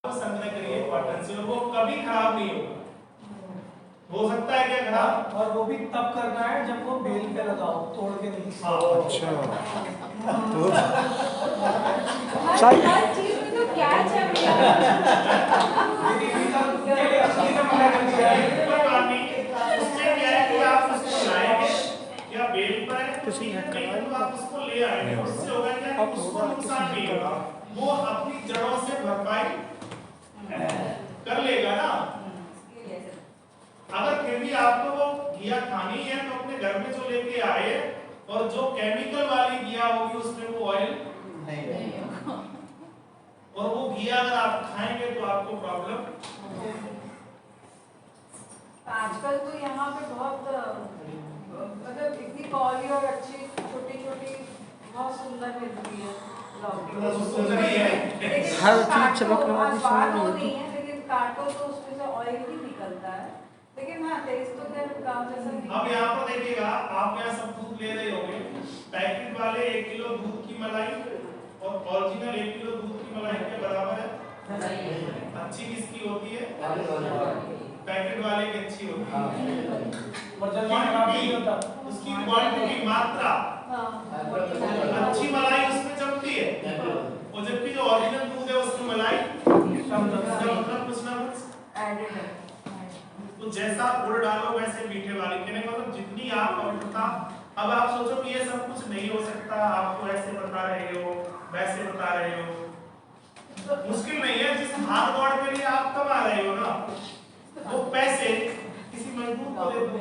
संग्रह करिए कॉटन से, वो कभी खराब नहीं होगा। हो सकता है क्या खराब, और वो भी तब करना है जब वो बेल पे लगाओ, तोड़ के नहीं। अच्छा तो हर चीज में तो कैच है भैया। उसमें क्या है कि आप उसको लाएंगे या बेल पर है तो ठीक है, तो आप उसको ले आएंगे, उससे होगा क्या कि उसको नुकसान नहीं होगा, वो अपनी जड़ों से भरपाई कर लेगा ना। अगर फिर भी आपको वो घिया खानी है तो अपने घर में जो लेके आए, और जो केमिकल वाली घिया होगी उसमें वो ऑयल नहीं होगा, और वो घिया अगर आप खाएंगे तो आपको प्रॉब्लम। आजकल तो यहाँ पे बहुत मतलब इतनी कॉली और अच्छी छोटी छोटी बहुत सुंदर मिलती है हर चीज चमकने वाली स्वाद नहीं है, लेकिन काटो तो उसमें से ऑयल भी निकलता है, लेकिन हाँ टेस्ट तो क्या गाँव जैसा। अब यहाँ पर देखिएगा, आप यहाँ सब दूध ले रहे होंगे, पैकेट वाले 1 किलो दूध की मलाई और ओरिजिनल 1 किलो दूध की मलाई के बराबर है। अच्छी किसकी होती है, पैकेट वाले की अच्छी होती है, उसकी क्वांटिटी मात्रा अच्छी मलाई उसमें जमती है, और जबकि जो ओरिजिनल दूध है उसमें मलाई मतलब कुछ ना कुछ एडेड है। तो जैसा गुड़ डालो वैसे मीठे वाली, कहने का मतलब जितनी आप पवित्रता। अब आप सोचो कि ये सब कुछ नहीं हो सकता, आप तो ऐसे बता रहे हो वैसे बता रहे हो, तो मुश्किल नहीं है। जिस भाग दौड़ के लिए आप कमा रहे हो ना, वो पैसे किसी मजदूर को दे दो।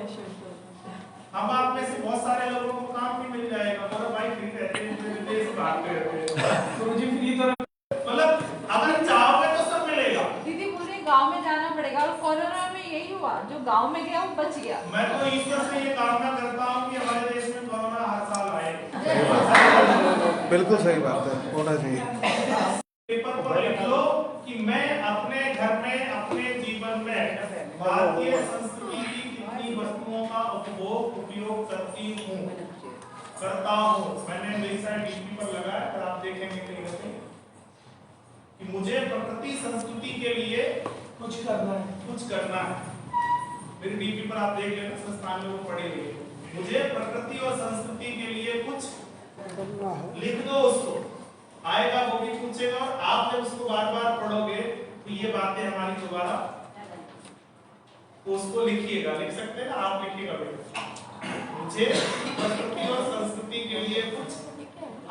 अब आप में से बहुत सारे लोगों को काम भी मिल जाएगा, और भाई ठीक रहते हैं विदेश भाग के रहते हैं, तो मुझे फ्री तो मतलब अगर चाहोगे तो सब मिलेगा। दीदी पूरे गांव में जाना पड़ेगा, और कोरोना में यही हुआ, जो गांव में गया वो बच गया। मैं तो ईश्वर से ये कामना करता हूँ कि हमारे देश में कोरोना हर साल आए। बिल्कुल सही बात है, होना चाहिए। पेपर पर लिख लो कि मैं अपने घर में अपने जीवन में भारतीय संस्कृति की कितनी वस्तुओं का उपयोग करता हूँ। मैंने मेरी साइड डीपी पर लगाया, पर आप देखेंगे कहीं ना कहीं कि मुझे प्रकृति संस्कृति के लिए कुछ करना है। मेरी डीपी पर आप देख लेना, संस्थान में वो पढ़े हुए, मुझे प्रकृति और संस्कृति के लिए कुछ लिख दो। उसको आएगा, वो भी पूछेगा, और आप जब उसको बार बार पढ़ोगे तो ये बातें हमारी दोबारा उसको लिखिएगा, लिख सकते हैं ना आप, लिखिएगा बेटा मुझे प्रकृति और संस्कृति के लिए कुछ,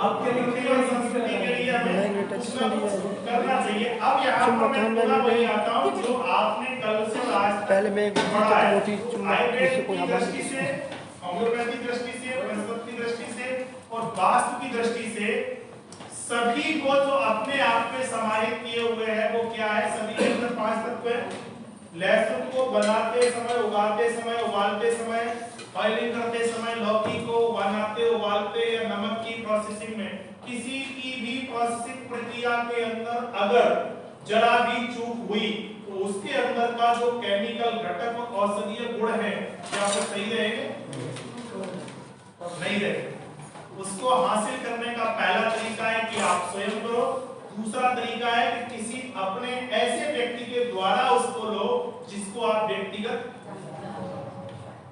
आपके प्रकृति और संस्कृति के लिए हमें कुछ ना कुछ करना चाहिए। अब यहाँ पर मैं वही आता हूँ जो आपने कल से आज पहले मैं आयुर्वेद की दृष्टि से, होम्योपैथी दृष्टि से, वनस्पति दृष्टि से और वास्तु की दृष्टि से सभी को जो अपने आप में समाहित किए हुए हैं वो क्या है, सभी के अंदर 5 तत्व है। लहसुन को बनाते समय, उगाते समय, उबालते समय, ऑयलिंग करते समय, लौकी को बनाते, उबालते या नमक की प्रोसेसिंग में, किसी की भी प्रोसेसिंग प्रक्रिया के अंदर अगर जरा भी चूक हुई तो उसके अंदर का जो केमिकल घटक और औषधीय गुण है क्या वो सही रहेंगे? नहीं रहेंगे। उसको हासिल करने का पहला तरीका है कि आप स्वयं करो। दूसरा तरीका है कि किसी अपने ऐसे व्यक्ति के द्वारा उसको लो जिसको आप व्यक्तिगत।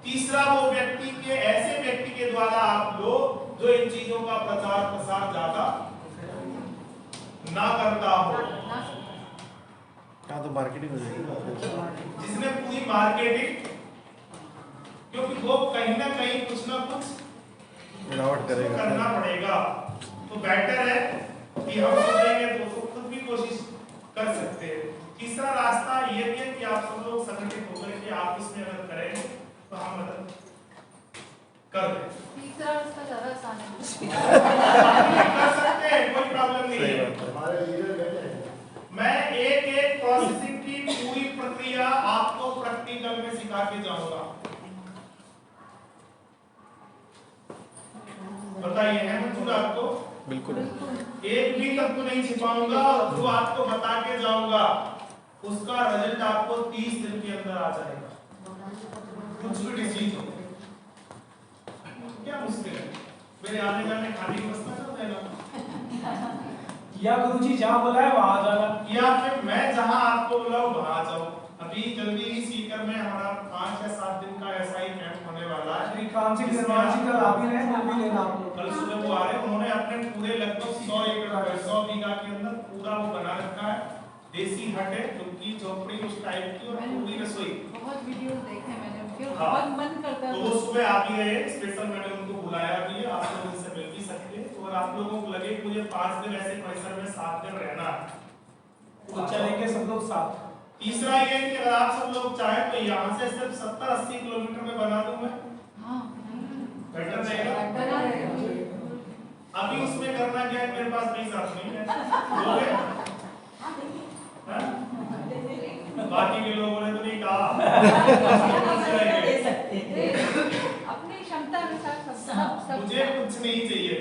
तीसरा वो व्यक्ति के ऐसे व्यक्ति के द्वारा आप लो जो इन चीजों का प्रचार प्रसार ज्यादा ना करता हो, तो मार्केटिंग हो जाएगी, जिसने पूरी मार्केटिंग, क्योंकि वो कहीं ना कहीं कुछ ना कुछ मिलावट करेगा, करना पड़ेगा। तो बेटर है कि हम सोचेंगे तो खुद भी कोशिश कर सकते हैं। तीसरा रास्ता ये भी है कि आप सब लोग संगठित होकर के आप इसमें अगर करेंगे तो हम मदद कर दें। तीसरा रास्ता ज्यादा आसान है, कर सकते हैं, कोई प्रॉब्लम नहीं है। मैं एक प्रोसेसिंग की पूरी प्रक्रिया आपको प्रैक्टिकल में सिखा के जाऊंगा। बताइए, है मंजूर आपको? बिल्कुल। एक भी तत्व नहीं छिपाऊंगा, और जो आपको बता के जाऊंगा उसका रिजल्ट आपको 30 दिन के अंदर आ जाएगा। कुछ भी डिसीज हो, क्या मुश्किल है? मेरे आने जाने खाने की व्यवस्था कर देना, या गुरुजी जहाँ बोला है वहां जाना, या फिर मैं जहाँ बोला वहां जाओ। अभी जल्दी ही सीकर में हमारा 5 या 7 दिन का ऐसा ही कैंप होने वाला है। श्री कांची निर्माण जी कल आप ही रहे, वो भी लेना आप लोग। कल सुबह वो आ रहे, उन्होंने अपने पूरे लगभग 100 एकड़ 100 बीघा के अंदर पूरा वो बना रखा है। देसी हट है, झुग्गी झोपड़ी उस टाइप की और पूरी रसोई। बहुत वीडियोस देखे मैंने उनके, हाँ। बहुत मन करता है। तो वो सुबह आ भी गए, स्पेशल मैंने उनको बुलाया भी है, आप लोग उनसे मिल भी सकते हैं। तो अगर आप लोगों को लगे कि मुझे 5 दिन ऐसे परिसर में 7 दिन रहना तो चलेंगे सब लोग साथ। तीसरा ये है कि अगर आप सब लोग चाहें तो यहाँ से सिर्फ 70-80 किलोमीटर में बना दूं मैं। हाँ, बेटर रहेगा। बना रहेगा। अभी उसमें करना क्या है, मेरे पास पैसा नहीं है। लोगे? हाँ? बाकी के लोगों ने तो नहीं कहा। अपनी क्षमता अनुसार सब मुझे कुछ नहीं चाहिए,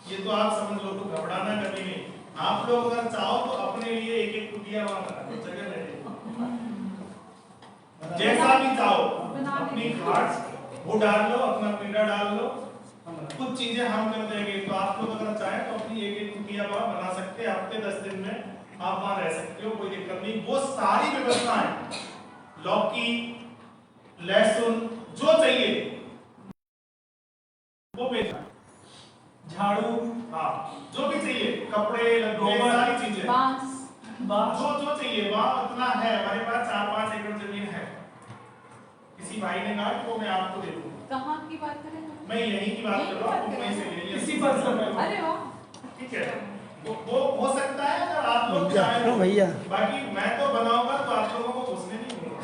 ये तो आप समझ लो, तो घबराना कभी नहीं। आप लोग अगर चाहो तो अपने लिए एक एक कुटिया वहां बना दो, जगह रहे, जैसा भी चाहो अपनी घाट वो डाल लो, अपना पिंडा डाल लो, कुछ चीजें हम कर देंगे। तो आप लोग अगर चाहें तो अपनी एक एक कुटिया वहां बना सकते हैं। हफ्ते 10 दिन में आप वहां रह सकते हो, कोई दिक्कत नहीं। वो सारी व्यवस्थाएं, लौकी लहसुन जो चाहिए वो भेजना, झाड़ू, हाँ जो भी चाहिए, कपड़े लत्ते सारी चीजें, बांस जो चाहिए वहाँ उतना है। हमारे पास 4-5 एकड़ जमीन है। किसी भाई ने कहा कि वो मैं आपको दे दूँ। कहाँ की बात करें? मैं यहीं की बात कर रहा हूँ, वहीं से ले लिया। इसी परिसर में। अरे वाह, ठीक है, वो हो सकता है अगर आप लोग चाहें तो। भैया बाकी मैं तो बनाऊंगा तो आप लोगों को घुसने नहीं दूंगा।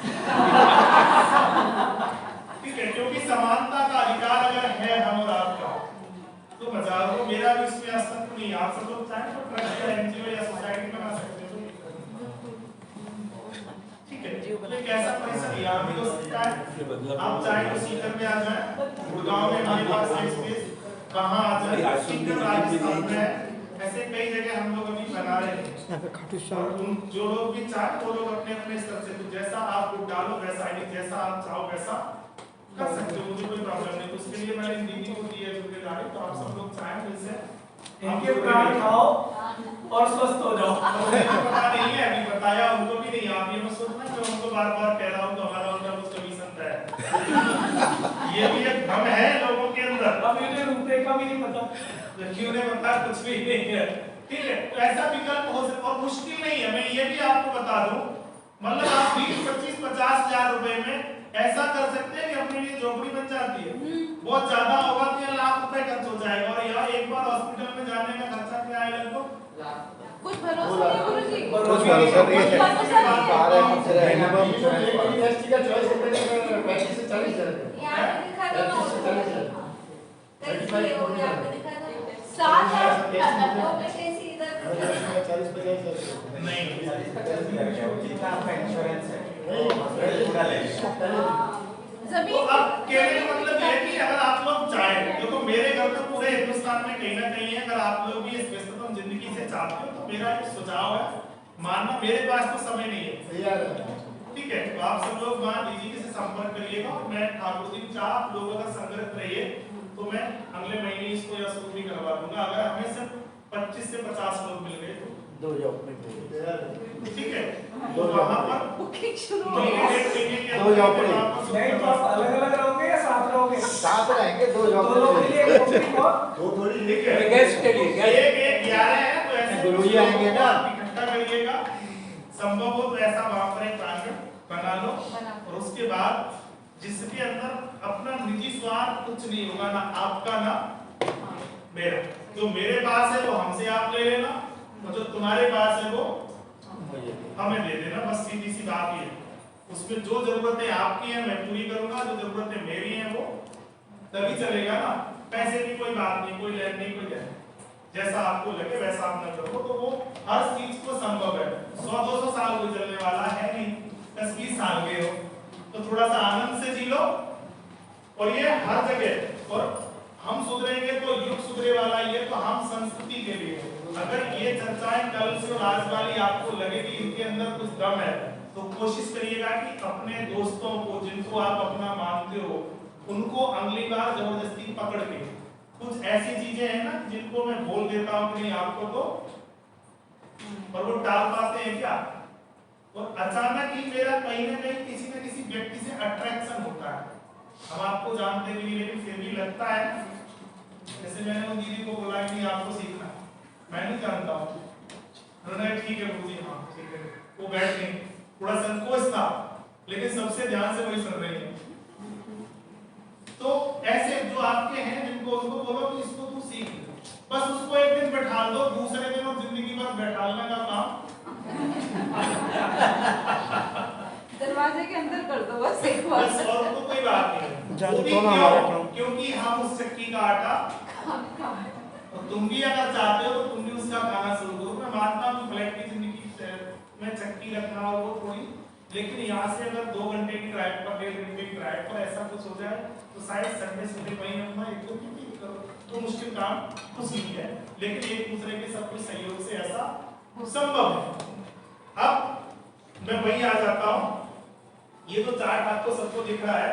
ठीक है, क्योंकि समानता का अधिकार अगर है हम और आपका तो मजा हो। मेरा भी इसमें अस्तित्व नहीं। आप सब लोग चाहें तो ट्रस्ट या एनजीओ या सोसाइटी बना सकते हो। ठीक है, तो कैसा परिसर यहाँ भी हो सकता है। आप चाहें तो सीकर में आ जाए, गुड़गांव में हमारे पास है स्पेस, वहाँ आ जाए। सीकर राजस्थान में है, ऐसे कई जगह हम लोग अभी बना रहे हैं। और उन जो लोग भी चाहे वो लोग अपने अपने स्तर से, तो जैसा आप लोग डालो वैसा आईडी, जैसा आप चाहो वैसा कर सकते हो, मुझे कोई प्रॉब्लम नहीं। तो उसके लिए मैंने दीदी को दी है जिम्मेदारी, तो आप सब लोग चाहें तो इससे इनके प्राण खाओ और स्वस्थ हो जाओ। मुझे पता नहीं है, अभी बताया उनको भी नहीं। आप ये मत सोचना कि मैं उनको बार बार कह रहा हूँ तो हमारा उनका कुछ कमीशन तय है। ये भी एक भ्रम है लोगों के अंदर। अब इन्हें रुपए का भी नहीं पता, लड़कियों ने बताया कुछ भी नहीं है। ठीक है, तो ऐसा विकल्प हो सकता और मुश्किल नहीं है। मैं ये भी आपको बता दूं, मतलब आप 20-25-50 हजार रुपए में ऐसा कर सकते हैं कि अपने लिए झोपड़ी बन जाती है। बहुत ज्यादा होगा तो ये लाख रुपए खर्च हो जाएगा। और यहाँ एक बार हॉस्पिटल में जाने का खर्चा क्या है लगभग? कुछ भरोसा नहीं गुरुजी। कुछ भरोसा नहीं है। यहाँ पे दिखा दो ना। कैसी हो गया आपने दिखा दो। 7 वो में कैसी इधर नहीं, जमीन तो अब कहने का मतलब ये कि अगर आप लोग चाहें, देखो मेरे घर तो पूरे हिंदुस्तान में कहीं ना कहीं है। अगर आप लोग भी इस व्यस्ततम जिंदगी से चाहते हो तो मेरा एक सुझाव है, मानना मेरे पास तो समय नहीं है। ठीक है, तो आप सब लोग वहाँ दीदी से संपर्क करिएगा और मैं ठाकुर जी चाह आप लोग अगर संग्रहित रहिए तो मैं अगले महीने इसको या शुरू भी करवा दूंगा। अगर हमें सिर्फ 25 से 50 लोग मिल गए तो ठीक है, तो वहाँ पर बुकिंग शुरू हो महीने गई। डेढ़ महीने के दो जॉब अंदर पे। आपको शुरू नहीं तो करवा आप अलग अलग रहोगे या साथ रहोगे? साथ रहेंगे, दो दो जॉब लोग के लिए एक बुकिंग और ठीक है, गेस्ट के लिए एक 11 है तो ऐसे गुरुजी आएंगे ना। इकट्ठा करिएगा, संभव हो तो ऐसा वहां पर एक प्रांगण बना लो और उसके बाद जिसके अंदर अपना निजी स्वार्थ कुछ नहीं होगा, ना आपका ना मेरा। जो मेरे पास है वो हमसे आप ले लेना और जो तुम्हारे पास है वो हमें दे देना। बस सीधी सी बात ये है। उसमें जो जरूरतें आपकी हैं मैं पूरी करूंगा, जो जरूरतें मेरी हैं वो तभी चलेगा ना। पैसे की कोई बात नहीं, कोई लेन नहीं, कोई देन, जैसा आपको लगे वैसा आप न करो तो वो हर चीज को संभव है। 100-200 साल कोई चलने वाला है नहीं, 10-20 साल के हो तो थोड़ा सा आनंद से जी लो। और ये हर जगह, और हम सुधरेंगे तो युग सुधरे वाला, ये तो हम संस्कृति के लिए। अगर ये चर्चाएं कल से और आज वाली आपको लगे कि इनके अंदर कुछ दम है तो कोशिश करिएगा कि अपने दोस्तों को जिनको आप अपना मानते हो उनको अगली बार जबरदस्ती पकड़ के, कुछ ऐसी चीजें हैं ना जिनको मैं बोल देता हूँ कि नहीं आपको तो, और वो टाल पास आते हैं क्या, और अचानक ही मेरा कहीं ना कहीं किसी न किसी व्यक्ति से अट्रैक्शन होता है, हम आपको जानते भी नहीं लेकिन फिर भी लगता है। जैसे मैंने वो दीदी को बोला कि आपको सीखना है, मैं नहीं जानता हूँ, उन्होंने ठीक है गुरुजी, हाँ ठीक है, वो बैठ गई, थोड़ा संकोच था लेकिन सबसे ध्यान से वही सुन रही है। तो ऐसे जो आपके हैं जिनको उनको बोलो कि इसको तू सीख, बस उसको एक दिन बैठा दो, दूसरे दिन और जिंदगी भर बैठाने का काम दरवाजे के अंदर कर दो बस एक बार। बस, और तो कोई बात नहीं है। वो भी क्योंकि हम उस चक्की का आटा, और तुम भी अगर चाहते हो तो तुम भी उसका खाना शुरू करो। मैं मानता हूँ फ्लैट की जिंदगी में चक्की रखना और वो थोड़ी, लेकिन यहाँ से अगर 2 घंटे की ड्राइव पर, 1.5 घंटे की ड्राइव पर ऐसा कुछ हो जाए तो शायद संडे संडे वहीं अपना एक दो करो, तो मुश्किल काम कुछ नहीं है, लेकिन एक दूसरे के सब कुछ सहयोग से ऐसा संभव है। अब मैं वहीं आ जाता हूँ, ये तो चार्ट आपको सबको दिख रहा है,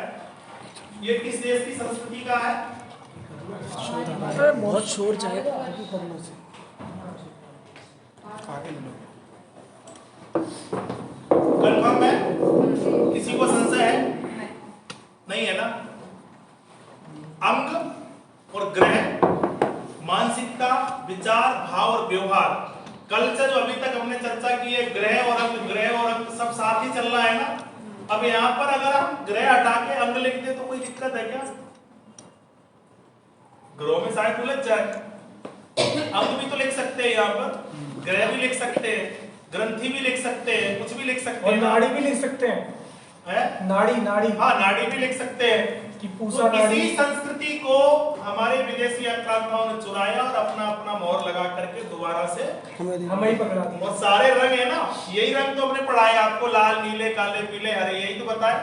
ये किस देश की संस्कृति का है? बहुत शोर जाएगा आगे करने से, आगे लो। कंफर्म है? किसी को संशय है? नहीं है ना? अंग और ग्रह, मानसिकता, विचार, भाव और व्यवहार, कल से जो अभी तक हमने चर्चा की है ग्रह और अंग सब साथ ही चल रहा है ना। अब यहाँ पर अगर हम ग्रह हटा के अंग लिख दे तो कोई दिक्कत है क्या? ग्रह में शायद उलझ जाए, अंग भी तो लिख सकते हैं, यहाँ पर ग्रह भी लिख सकते हैं, ग्रंथि भी लिख सकते हैं, कुछ भी लिख सकते हैं, नाड़ी भी लिख सकते हैं, नाड़ी हाँ नाड़ी भी लिख सकते हैं कि पूसा तो इसी संस्कृति को हमारे विदेशी आक्रांताओं ने चुराया और अपना अपना मोहर लगा करके दोबारा से हमें ही पकड़ा दिया। और सारे रंग है ना, यही रंग तो हमने पढ़ाए आपको, लाल नीले काले पीले हरे, यही तो बताए,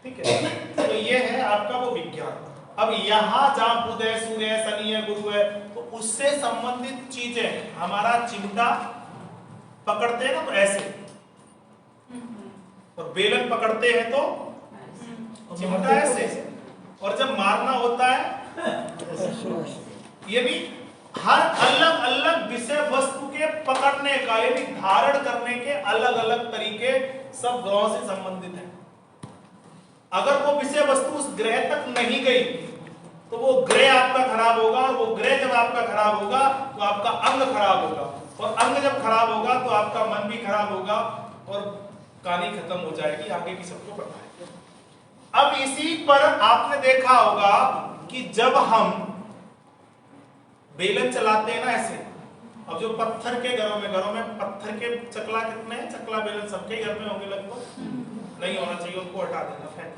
ठीक है। तो ये है आपका वो विज्ञान। अब यहाँ जहाँ बुध है, सूर्य है, शनि है, गुरु है, तो उससे संबंधित चीजें हमारा चिमटा पकड़ते हैं ना तो ऐसे, और बेलन पकड़ते हैं तो चिमटा ऐसे, और जब मारना होता है यानी हर अलग अलग विषय वस्तु के पकड़ने का यानी धारण करने के अलग अलग तरीके सब ग्रहों से संबंधित है। अगर वो विषय वस्तु उस ग्रह तक नहीं गई तो वो ग्रह आपका खराब होगा, और वो ग्रह जब आपका खराब होगा तो आपका अंग खराब होगा, और अंग जब खराब होगा तो आपका मन भी खराब होगा और कहानी खत्म हो जाएगी, आगे की सबको पता है। अब इसी पर आपने देखा होगा कि जब हम बेलन चलाते हैं ना ऐसे, अब जो पत्थर के घरों में पत्थर के चकला कितने हैं, चकला बेलन सबके घर में होंगे लगभग, नहीं होना चाहिए, उनको हटा देना, फेंक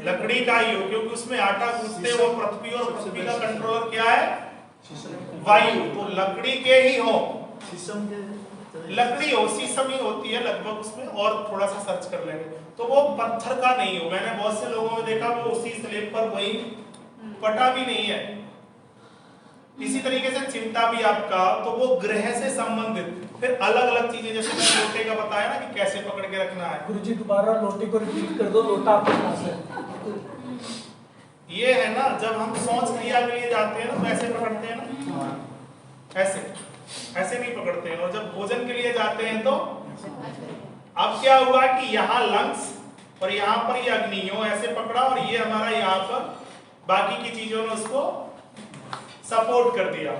लकड़ी का ही हो, क्योंकि उसमें आटा गूंथते वो पृथ्वी, और पृथ्वी का कंट्रोलर क्या है? वायु, तो लकड़ी के ही हो, लकड़ी हो, शीशम ही होती है लगभग उसमें, और थोड़ा सा सर्च कर लेंगे तो वो पत्थर का नहीं हो। मैंने बहुत से लोगों में देखा वो उसी स्लेब पर वही पटा भी नहीं है। इसी तरीके से चिमटा भी आपका, तो वो ग्रह से संबंधित फिर अलग अलग चीजें, जैसे मैंने लोटे का बताया ना कि कैसे पकड़ के रखना है। गुरुजी दोबारा लोटे को रिपीट कर दो, लोटा आपके पास है। ये है ना, जब हम शौच क्रिया के लिए जाते हैं ना तो ऐसे पकड़ते हैं ना, ऐसे नहीं पकड़ते हैं, और जब भोजन के लिए जाते हैं तो अब क्या हुआ कि यहाँ लंग्स और यहाँ पर ये अग्नियों ऐसे पकड़ा, और ये हमारा यहाँ पर बाकी की चीजों ने उसको सपोर्ट कर दिया,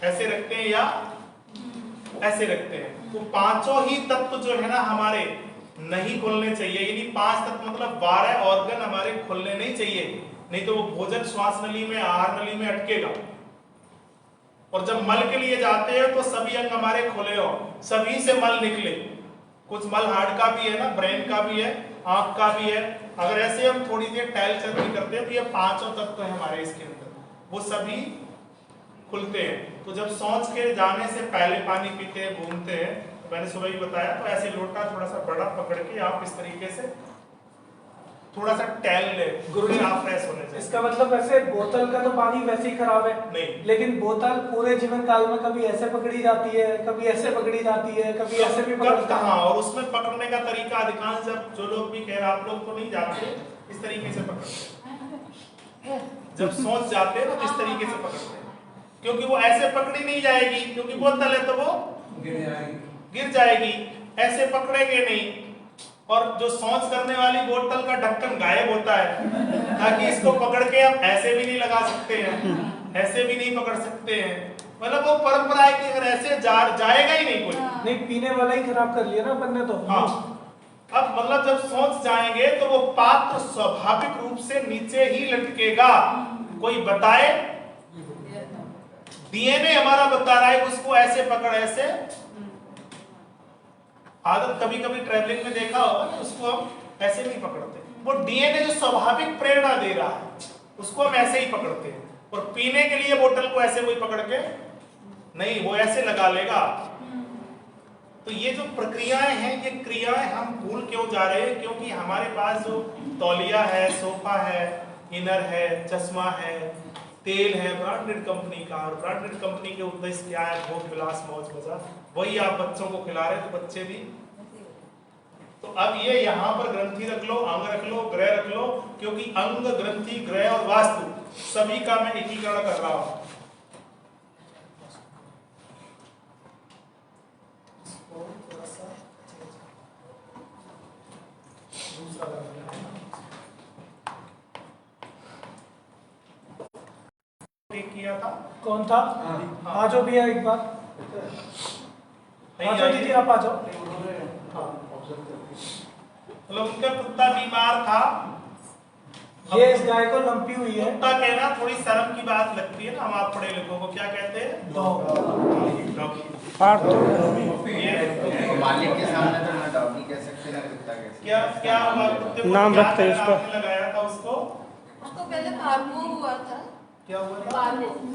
ऐसे रखते हैं या ऐसे रखते हैं। तो पांचों ही तत्व जो है ना हमारे नहीं खुलने चाहिए, यानी 5 तत्व मतलब 12 ऑर्गन हमारे खुलने नहीं चाहिए, नहीं तो वो भोजन श्वास नली में, आहार नली में अटकेगा। और जब मल के लिए जाते हैं तो सभी अंग हमारे खुले हो, सभी से मल निकले, कुछ मल हार्ट का भी है ना, ब्रेन का भी है, आंख का भी है। अगर ऐसे हम थोड़ी देर टहल चल भी करते हैं तो ये 5 तत्व है हमारे इसके अंदर, वो सभी खुलते हैं। तो जब शौच के जाने से पहले पानी पीते हैं, घूमते हैं, तो मैंने सुबह ही बताया, तो ऐसे लोटा थोड़ा सा बड़ा पकड़ के आप इस तरीके से थोड़ा सा टहल ले, गुरुजी आप फ्रेश होने चाहिए। इसका मतलब वैसे बोतल का तो पानी वैसे ही खराब है नहीं, लेकिन बोतल पूरे जीवन काल में कभी ऐसे पकड़ी जाती है, कभी ऐसे पकड़ी जाती है, कभी ऐसे भी पकड़ते हैं। हाँ, और उसमें पकड़ने का तरीका अधिकांश जब जो लोग भी कह रहे, आप लोग तो नहीं जानते, इस तरीके से पकड़ते हैं। जब सोच जाते हैं तो इस तरीके से पकड़ते हैं, क्योंकि वो ऐसे पकड़ी नहीं जाएगी, क्योंकि बोतल है तो वो गिर जाएगी। ऐसे पकड़ेंगे नहीं, और जो सौंच करने वाली बोतल का ढक्कन गायब होता है, ताकि इसको पकड़ के आप ऐसे भी नहीं लगा सकते हैं, ऐसे भी नहीं पकड़ सकते हैं। मतलब वो परंपरा है कि अगर ऐसे जाएगा ही नहीं कोई। नहीं, पीने वाला ही खराब कर लिया ना अपन ने तो। हाँ, अब मतलब जब सोच जाएंगे तो वो पात्र स्वाभाविक रूप से नीचे ही लटकेगा। कोई बताए, डीएनए हमारा बता रहा है उसको ऐसे पकड़, ऐसे। आदत कभी कभी ट्रैवलिंग में देखा होगा ना, उसको हम ऐसे नहीं पकड़ते। वो डीएनए जो स्वाभाविक प्रेरणा दे रहा है उसको हम ऐसे ही पकड़ते हैं। और पीने के लिए बोतल को ऐसे कोई पकड़ के नहीं, वो ऐसे लगा लेगा। तो ये जो प्रक्रियाएं हैं, ये क्रियाएं हम भूल क्यों जा रहे हैं? क्योंकि हमारे पास जो तौलिया है, सोफा है, इनर है, चश्मा है, तेल है ब्रांडेड कंपनी का, और ब्रांडेड कंपनी के उद्देश्य क्या है? भोग विलास मौज मजा, वही आप बच्चों को खिला रहे तो बच्चे भी। तो अब ये यहाँ पर ग्रंथि रख लो, अंग रख लो, ग्रह रख लो, क्योंकि अंग, ग्रंथि, ग्रह और वास्तु सभी का मैं एकीकरण कर रहा हूं। किया था कौन था? आ जाओ भैया एक बार, आ जाओ दीदी, आप आ जाओ। मतलब उनका कुत्ता बीमार था। ये इस गाय को लंपी हुई है। कुत्ता कहना थोड़ी शर्म की बात लगती है ना, हम आप पढ़े लिखों को क्या कहते हैं? डॉगी। मालिक के सामने तो ना डॉगी कह सकते ना कुत्ता कह सकते। क्या क्या हुआ? कुत्ते को नाम क्या रखते हैं उसका? आपने लगाया था उसको? उसको पहले पार्वो हुआ था। क्या हुआ था?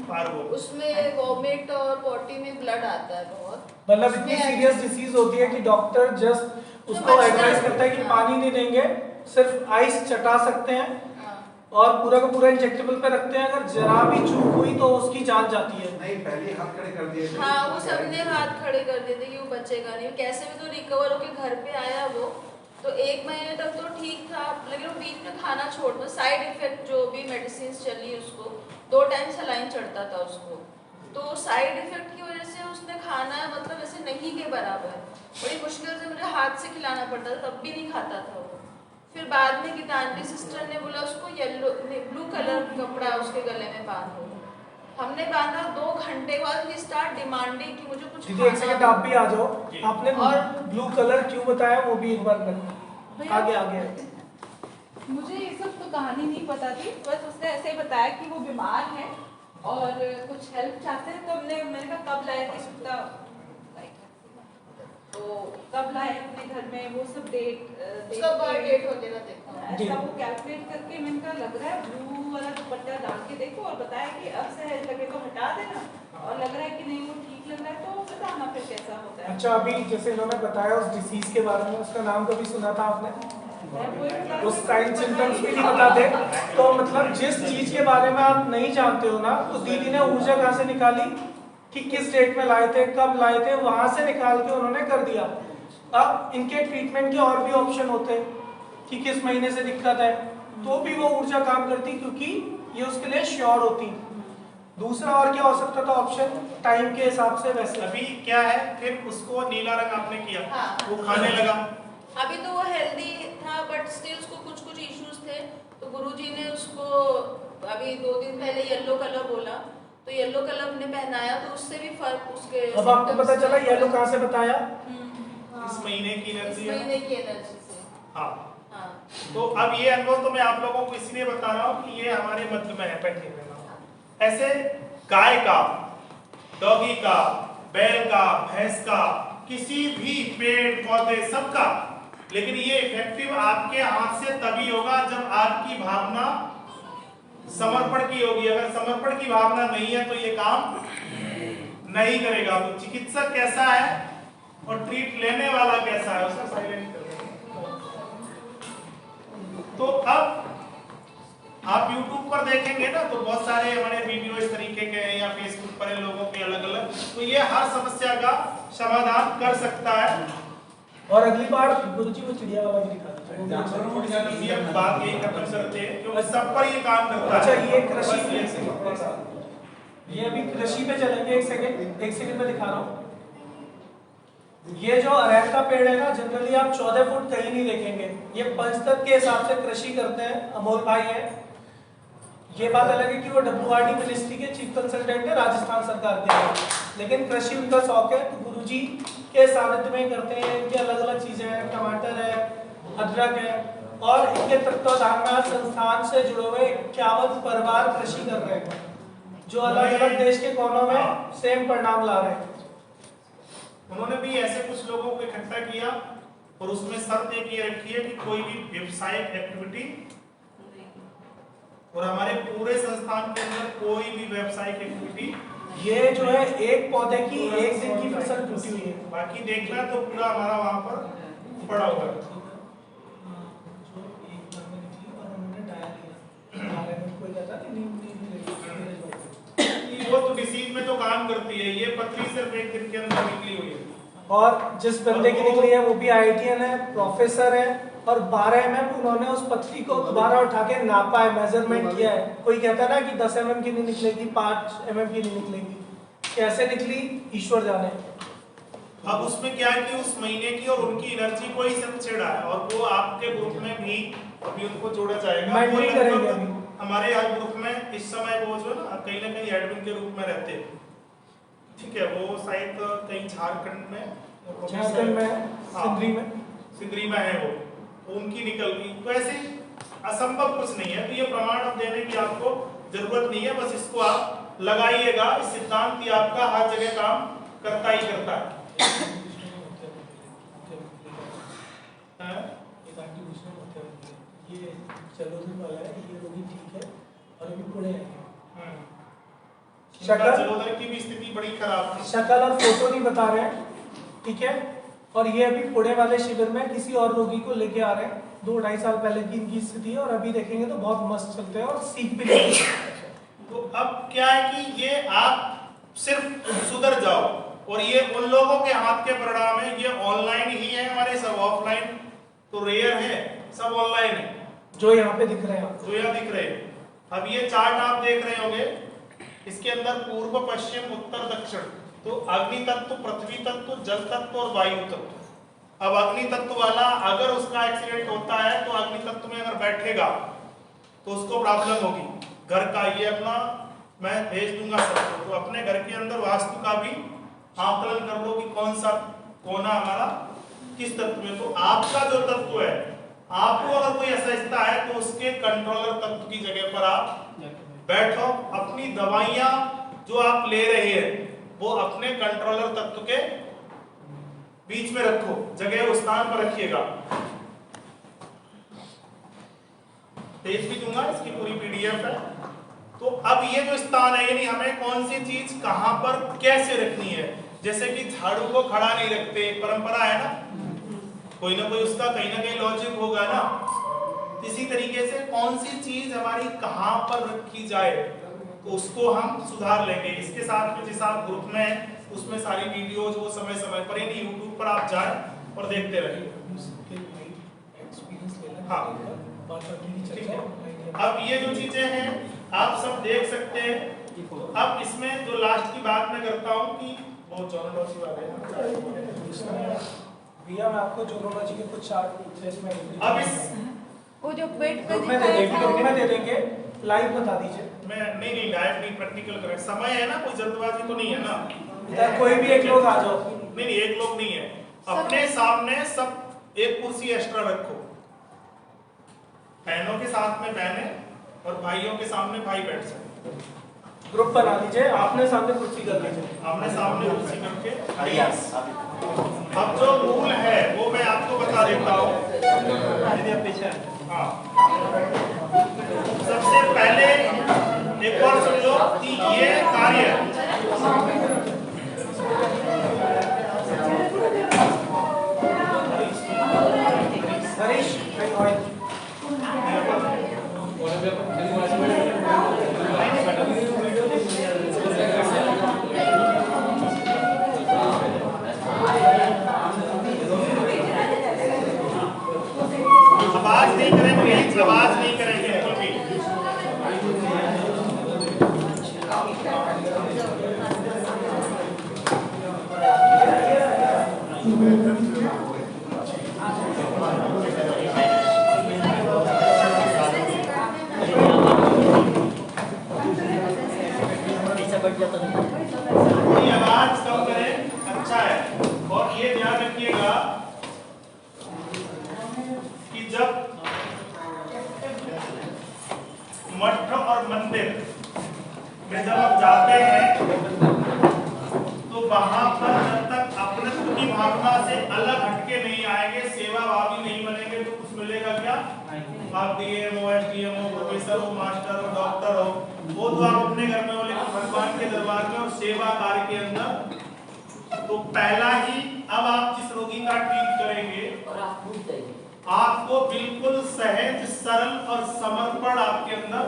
पार्वो। उसमें वोमिट और पॉटी में ब्लड आता है बहुत। मतलब इतनी सीरियस डिसीज होती है कि डॉक्टर जस्ट उसको एडवाइस करता है कि पानी नहीं देंगे, सिर्फ आइस चटा सकते हैं और पूरा का पूरा इंजेक्टेबल पे रखते हैं। अगर जरा भी चूक हुई तो उसकी जान जाती है। नहीं, पहले हाथ खड़े कर दिए थे। हाँ, वो सबने हाथ खड़े कर दिए थे कि वो बचेगा नहीं। कैसे भी तो रिकवर होके घर पे आया वो, तो 1 महीने तक तो ठीक था, लेकिन वो बीच में खाना छोड़ दो, साइड इफेक्ट जो भी मेडिसिन चली उसको 2 टाइम सलाइन चढ़ता था उसको, तो साइड इफेक्ट की वजह से उसने खाना मतलब ऐसे नहीं के बराबर, बड़ी मुश्किल से मुझे हाथ से खिलाना पड़ता था, तब भी नहीं खाता था वो। फिर बाद में गीतांजलि सिस्टर ने बोला उसको ब्लू कलर कपड़ा उसके गले में बांधो। हमने बांधा, 2 घंटे बाद ही स्टार्ट डिमांडिंग कि मुझे कुछ दीदी एक सेकंड आप भी आ जाओ। आपने और ब्लू कलर क्यों बताया वो भी एक बार करना। आगे मुझे ये सब तो कहानी नहीं पता थी, बस उसने ऐसे ही बताया कि वो बीमार है और कुछ हेल्प चाहते हैं। तो मैंने कहा कब लाए थे कुत्ता, तो कब लाए अपने घर में, वो सब डेट वगैरह देखो, ऐसा वो कैलकुलेट करके मैंने कहा लग रहा है ब्लू वाला दुपट्टा डाल के देखो, और बताया कि अब सहज लगे तो हटा देना, और लग रहा है कि नहीं वो ठीक लग रहा है तो बताना फिर कैसा होता है। अच्छा, अभी जैसे इन्होंने बताया उस डिसीज के बारे में, उसका नाम कभी सुना था आपने? उस साइन सिम्टम्स भी नहीं बताते। तो मतलब जिस चीज के बारे में आप नहीं जानते हो ना, तो दीदी ने ऊर्जा कहाँ से निकाली कि किस डेट में लाए थे, कब लाए थे, वहां से निकाल के उन्होंने कर दिया। अब इनके ट्रीटमेंट के और भी ऑप्शन होते हैं कि किस महीने से दिक्कत है, तो भी वो ऊर्जा काम करती, क्योंकि ये उसके लिए श्योर होती। दूसरा और क्या हो सकता था ऑप्शन टाइम के हिसाब से? वैसे अभी क्या है, फिर उसको नीला रंग आपने किया, हाँ। वो खाने लगा। अभी तो वो हेल्दी था, बट स्टिल उसको कुछ इश्यूज थे, तो गुरुजी ने उसको अभी 2 दिन पहले येलो कलर बोला, तो येलो कलर हमने पहनाया, तो उससे भी फर्क उसके। अब आपको पता चला येलो कहाँ से बताया? इस महीने की एनर्जी है, महीने की एनर्जी से। हाँ। हाँ, तो अब ये अनुभव तो मैं आप लोगों को इसलिए बता रहा हूँ कि ये हमारे मध्य में है, बैठे रहना। ऐसे गाय का, डॉगी का, बैल का, भैंस का, किसी भी पेड़ पौधे सबका, लेकिन ये इफेक्टिव आपके हाथ से तभी होगा जब आपकी भावना समर्पण की होगी। अगर समर्पण की भावना नहीं है तो ये काम नहीं करेगा। तो चिकित्सक कैसा है और ट्रीट लेने वाला कैसा है, उसको साइलेंट कर देंगे। तो अब आप YouTube पर देखेंगे ना, तो बहुत सारे हमारे वीडियो इस तरीके के हैं, या Facebook पर लोगों के अलग अलग, तो ये हर समस्या का समाधान कर सकता है। और अगली बार गुरुजी को चिड़िया वाला भी दिखा दीजिए। ये बात यही खत्म करते हैं क्योंकि सब पर ये काम करता है। अच्छा, ये कृषि, ये अभी कृषि पे चलेंगे। एक सेकंड में दिखा रहा हूँ। ये जो अरैल का पेड़ है ना, जनरली आप 14 फुट कहीं नहीं देखेंगे। ये पंचतत्व के हिसाब से कृषि करते हैं, अमोल भाई है। ये बात अलग है कि वो WRD मिनिस्ट्री के चीफ कंसल्टेंट है राजस्थान सरकार के, लेकिन कृषि उनका शौक है तो गुरुजी के सानिध्य में करते हैं। इनके अलग अलग चीजें हैं, टमाटर है, अदरक है, और इनके तत्वाधान में संस्थान से जुड़े हुए 51 परिवार कृषि कर रहे हैं, जो अलग अलग देश के कोनों में सेम परिणाम ला रहे हैं। उन्होंने भी ऐसे कुछ लोगों को इकट्ठा किया और उसमें शर्त एक ये रखी है कि कोई भी व्यावसायिक एक्टिविटी, और हमारे पूरे संस्थान के अंदर कोई भी व्यावसायिक एक्टिविटी, ये जो है एक पौधे की एक दिन की फसल टूटी हुई है, बाकी देखना तो पूरा हमारा वहां पर पड़ा हुआ है। वो तो डिसीज में तो काम करती है, ये पथरी सिर्फ एक दिन के अंदर निकली हुई है। और जिस बंदे की निकली है वो भी IITian है, प्रोफेसर है, और 12 mm उन्होंने उस पथरी को दोबारा उठा के नापा है, मेजरमेंट किया है। कोई कहता ना कि 10 mm की नहीं निकलेगी, 5 mm की नहीं निकलेगी, कैसे निकली ईश्वर जाने। अब उसमें क्या है कि उस महीने की और उनकी एनर्जी को ही सब छेड़ा है, और वो आपके ग्रुप में भी अभी उनको जोड़ा जाएगा। मैं भी करेंगे अभी। हमारे हर ग्रुप में इस समय वो जो ना कहीं ना कहीं एडमिन के रूप में रहते हैं, ठीक है। वो शायद कहीं झारखंड में सिंदरी में है वो, तो उनकी निकल गई। तो ऐसे असंभव कुछ नहीं है, तो ये प्रमाण अब देने की आपको जरूरत नहीं है, बस इसको आप लगाइएगा। इस सिद्धांत ही आपका हर जगह काम करता ही करता है। ये चलोदर वाला है, ये रोगी ठीक है, और अभी पुणे है। चलोदर की भी स्थिति बड़ी खराब थी। शक्ल और फोटो नहीं बता रहे हैं, ठीक है। और ये अभी पुणे वाले शिविर में किसी और रोगी को लेके आ रहे हैं, 2-2.5 साल पहले की इनकी स्थिति है, और अभी देखेंगे तो बहुत मस्त चलते हैं और सीख भी लेते हैं। तो अब क्या है कि ये आप सिर्फ सुधर जाओ, और ये उन लोगों के हाथ के परिणाम है। ये ऑनलाइन ही है, हमारे सब ऑफलाइन तो रेयर है, सब ऑनलाइन है जो यहाँ पे दिख रहे हैं, जो यहाँ दिख रहे हैं। अब ये चार्ट आप देख रहे होंगे, इसके अंदर पूर्व पश्चिम उत्तर दक्षिण, तो अग्नि तत्व, पृथ्वी तत्व, जल तत्व और वायु तत्व। अब अग्नि तत्व वाला अगर उसका एक्सीडेंट होता है तो अग्नि तत्व में अगर बैठेगा तो उसको प्रॉब्लम होगी। घर का ये अपना मैं भेज दूंगा सबको, तो अपने घर के अंदर वास्तु का भी आकलन कर लो कि कौन सा कोना हमारा किस तत्व में। तो आपका जो तत्व है, आपको अगर कोई असहजता है तो उसके कंट्रोलर तत्व की जगह पर आप बैठो। अपनी दवाइयां जो आप ले रहे हैं वो अपने कंट्रोलर तत्व के बीच में रखो, जगह उस स्थान पर रखिएगा। भेज भी दूंगा, इसकी पूरी PDF है। तो अब ये जो स्थान है, यानी हमें कौन सी चीज कहां पर कैसे रखनी है। जैसे कि झाड़ू को खड़ा नहीं रखते, परंपरा है ना, कोई ना कोई उसका कहीं ना कहीं लॉजिक होगा ना। इसी तरीके से कौन सी चीज हमारी कहां पर रखी जाए तो उसको हम सुधार लेंगे। इसके साथ में जिस आप ग्रुप में उसमें सारी वीडियोज वो समय समय पर ही YouTube पर आप जाएं और देखते रहिए। हाँ, ठीक है। अब ये जो चीजें हैं आप सब देख सकते हैं। अब इसमें जो लास्ट की बात मैं करता हूँ कि वो जोनोलॉजी वाले हैं भैया, मैं आपको जोनोलॉजी के कुछ चार्ट इसमें अब इस वो जो पेट का ग्रुप में दे देंगे, लाइव बता दीजिए। मैं नहीं लाइव नहीं, प्रैक्टिकल करें, समय है ना, कोई जल्दबाजी तो नहीं है ना। इधर कोई भी एक लोग आ जाओ। नहीं एक लोग नहीं है, अपने सामने सब एक कुर्सी एक्स्ट्रा रखो। बहनों के साथ में बहनें और भाइयों के सामने भाई बैठ सकते। ग्रुप बना दीजिए, आपने सामने कुर्सी कर लीजिए, आपने सामने कुर्सी करके। अब जो रूल है वो मैं आपको बता देता हूँ। हाँ, सबसे पहले एक बार समझो कि ये कार्य हरीश आवाज नहीं करेंगे, आवाज नहीं करेंगे बिल्कुल भी। ये आवाज कम करें, अच्छा है। और ये ध्यान रखिएगा कि जब मठ और मंदिर में जब आप जाते हैं तो वहां पर जब तक अपनत्व की भावना से अलग हटके नहीं आएंगे, सेवा भावी नहीं बनेंगे, तो कुछ मिलेगा क्या? आप डीएम हो, एसडीएम हो, प्रोफेसर हो, मास्टर हो, डॉक्टर हो, वो तो आप अपने घर में हो, लेकिन भगवान के दरबार में और सेवा कार्य के अंदर तो पहला ही, अब आप जिस रोगी का ट्रीट करेंगे आपको बिल्कुल सहज, सरल और समर्पण आपके अंदर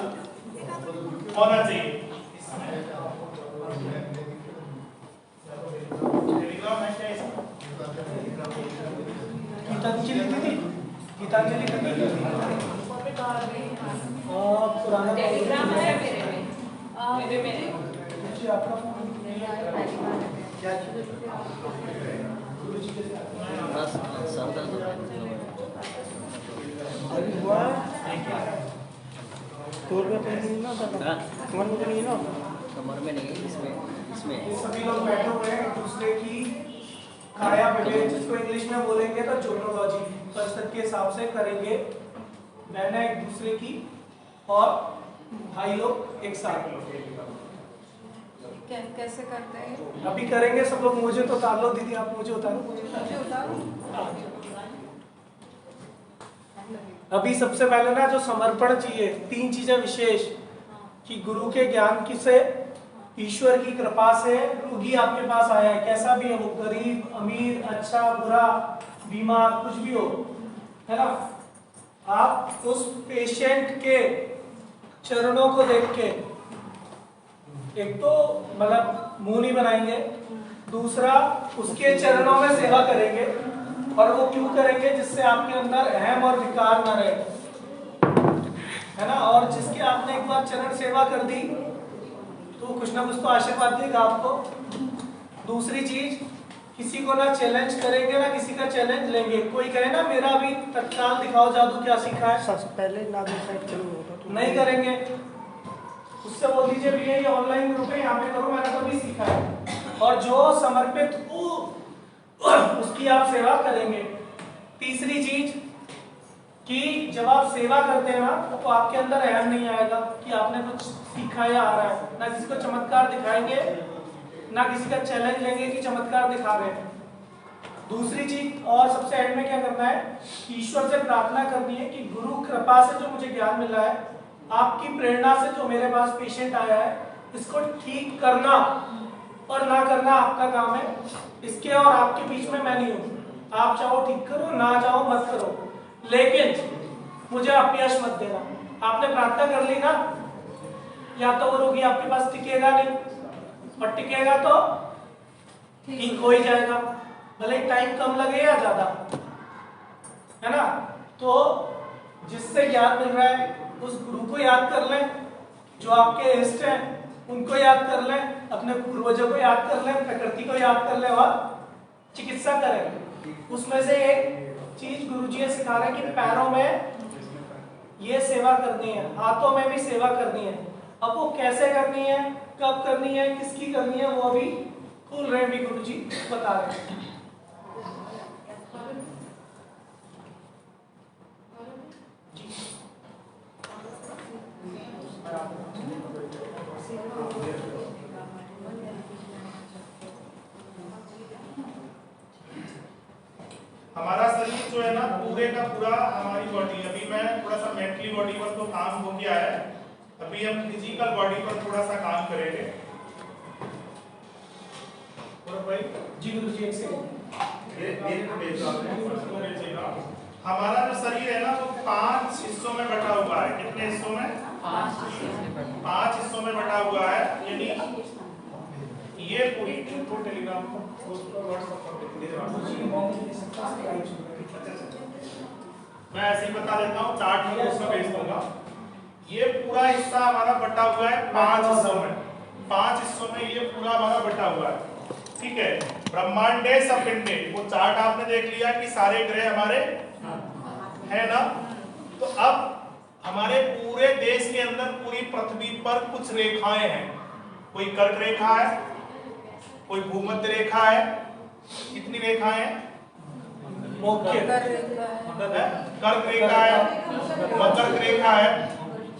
होना चाहिए। गीतांजलि दीदी, गीतांजलि दीदी पुराना टेलीग्राम है मेरे में जी, आपका फोन कमर में नहीं, इसमें ये सभी लोग बैठे हुए हैं एक दूसरे की काया विवेक, जिसको इंग्लिश में बोलेंगे तो जोनोलॉजी परिषद के हिसाब से करेंगे। बहनें एक दूसरे की और भाई लोग एक साथ। कैसे करते हैं? अभी करेंगे सब लोग। मुझे तो उतार लो दीदी, आप मुझे उतारो। मुझे उतारो। अभी सबसे पहले ना जो समर्पण चाहिए, 3 चीजें विशेष कि गुरु के ज्ञान की से, ईश्वर की कृपा से रोगी आपके पास आया है, कैसा भी है वो, गरीब अमीर, अच्छा बुरा, बीमार, कुछ भी हो, है ना, आप उस पेशेंट के चरणों को देख के एक तो मतलब मुंह नहीं बनाएंगे, दूसरा उसके चरणों में सेवा करेंगे। और वो क्यों करेंगे? जिससे आपके अंदर अहम और विकार न रहे, है ना। और जिसके आपने एक बार चरण सेवा कर दी तो कुछ ना कुछ तो आशीर्वाद देगा आपको। दूसरी चीज, किसी को ना चैलेंज करेंगे ना किसी का चैलेंज लेंगे। कोई कहे ना मेरा भी तत्काल दिखाओ जादू क्या सीखा है, सबसे पहले नहीं करेंगे। उससे बोल दीजिए भैया ये ऑनलाइन ग्रुप है, यहाँ पे करो, मैंने तो भी सीखा है। और जो समर्पित उसकी आप सेवा करेंगे। तीसरी चीज कि जब आप सेवा करते हैं ना तो आपके अंदर अहम नहीं आएगा कि आपने कुछ सीखा या आ रहा है। ना किसी को चमत्कार दिखाएंगे, ना किसी का चैलेंज लेंगे कि चमत्कार दिखा रहे हैं। दूसरी चीज और सबसे एंड में क्या करना है, ईश्वर से प्रार्थना करनी है कि गुरु कृपा से जो मुझे ज्ञान मिला है, आपकी प्रेरणा से जो मेरे पास पेशेंट आया है, इसको ठीक करना और ना करना आपका काम है। इसके और आपके बीच में मैं नहीं हूँ। आप चाहो ठीक करो, ना चाहो मत करो, लेकिन मुझे अपयश मत देना। आपने प्रार्थना कर ली ना, या तो वो रोगी आपके पास टिकेगा नहीं, और टिकेगा तो ठीक हो ही जाएगा, भले टाइम कम लगे या ज्यादा, है ना। तो जिससे ज्ञान मिल रहा है उस गुरु को याद कर लें, जो आपके इष्ट हैं उनको याद कर लें, अपने पूर्वजों को याद कर लें, प्रकृति को याद कर लें और चिकित्सा करें। उसमें से एक चीज गुरुजी ने सिखा रहे हैं कि पैरों में ये सेवा करनी है, हाथों में भी सेवा करनी है। अब वो कैसे करनी है, कब करनी है, किसकी करनी है, वो भी खोल रहे हैं, भी गुरुजी बता रहे हैं। हमारा शरीर जो है ना पूरे का पूरा हमारी बॉडी, अभी मैं थोड़ा सा मेंटली बॉडी पर तो काम हो गया है, अभी हम फिजिकल बॉडी पर थोड़ा सा काम करेंगे। और भाई जी गुरुजी एक सेकंड, हमारा जो शरीर है ना वो 5 हिस्सों में बटा हुआ है। कितने हिस्सों में? 5 हिस्सों में बटा हुआ है। यानी ये पूरी इनको टेलीग्राम पर व्हाट्सएप पर भेज रहा हूं। मैं ऐसे ही बता देता हूँ, चार्ट में उसमें भेज दूंगा। ये पूरा हिस्सा हमारा बटा हुआ है 5 हिस्सों में। 5 हिस्सों में ये पूरा हमारा बटा हुआ है, ठीक है। ब्रह्मांडे सपिंडे, वो चार्ट आपने देख लिया कि सारे ग्रह हमारे है ना। तो अब हमारे पूरे देश के अंदर पूरी पृथ्वी पर कुछ रेखाएं हैं, कोई कर्क रेखा है, कोई भूमध्य रेखा है, कितनी रेखाएं हैं? कर्क रेखा है, मकर रेखा है।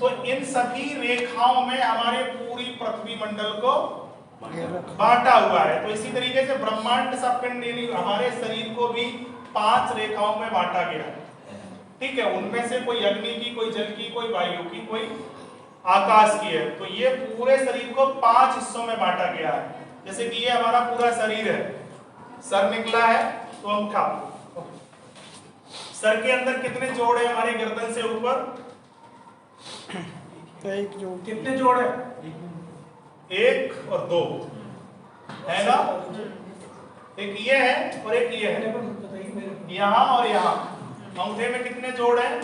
तो इन सभी रेखाओं में हमारे पूरी पृथ्वी मंडल को बांटा हुआ है। तो इसी तरीके से ब्रह्मांड सपिंड यानी हमारे शरीर को भी 5 रेखाओं में बांटा गया है, ठीक है। उनमें से कोई अग्नि की, कोई जल की, कोई वायु की, कोई आकाश की है। तो ये पूरे शरीर को 5 हिस्सों में बांटा गया है। जैसे कि ये हमारा पूरा शरीर है, सर निकला है तो अंगूठा, सर के अंदर कितने जोड़ है हमारे गर्दन से ऊपर? कितने जोड़ है? 1 और 2 है ना। एक ये है और एक ये है, यहाँ और यहाँ। अंगूठे में कितने जोड़ हैं?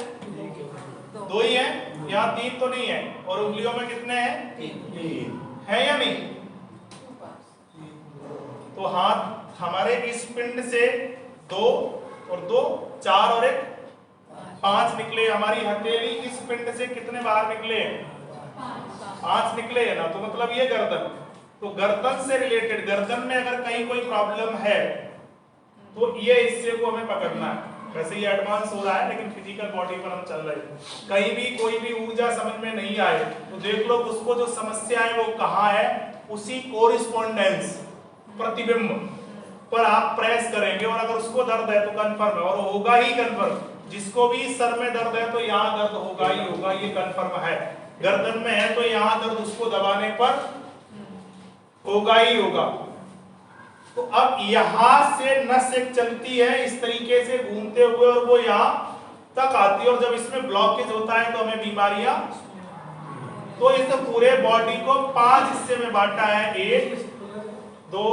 2 ही हैं। यहाँ 3 तो नहीं है। और उंगलियों में कितने हैं? 3 है या नहीं? तो हाथ हमारे इस पिंड से 2 और 2 4 और 1 5 निकले। हमारी हथेली इस पिंड से कितने बाहर निकले हैं? 5 निकले है ना। तो मतलब ये गर्दन, तो गर्दन से रिलेटेड, गर्दन में अगर कहीं कोई प्रॉब्लम है तो ये हिस्से को हमें पकड़ना है। वैसे ये एडवांस हो रहा है लेकिन फिजिकल बॉडी पर हम चल रहे हैं। कहीं भी कोई भी ऊर्जा समझ में नहीं आए तो देख लो उसको जो समस्या है वो कहाँ है, उसी कोरिस्पोंडेंस प्रतिबिंब पर आप प्रेस करेंगे और अगर उसको दर्द है तो कंफर्म है, और होगा ही कंफर्म। जिसको भी सर में दर्द है तो यहाँ दर्द होगा ही होगा, ये कंफर्म है। गर्दन में है तो यहाँ दर्द उसको दबाने पर होगा ही होगा। तो अब यहां से नस एक चलती है इस तरीके से घूमते हुए और वो यहाँ तक आती है, और जब इसमें ब्लॉकेज होता है तो हमें बीमारियां। तो इस पूरे बॉडी को 5 हिस्से में बांटा है। 1 2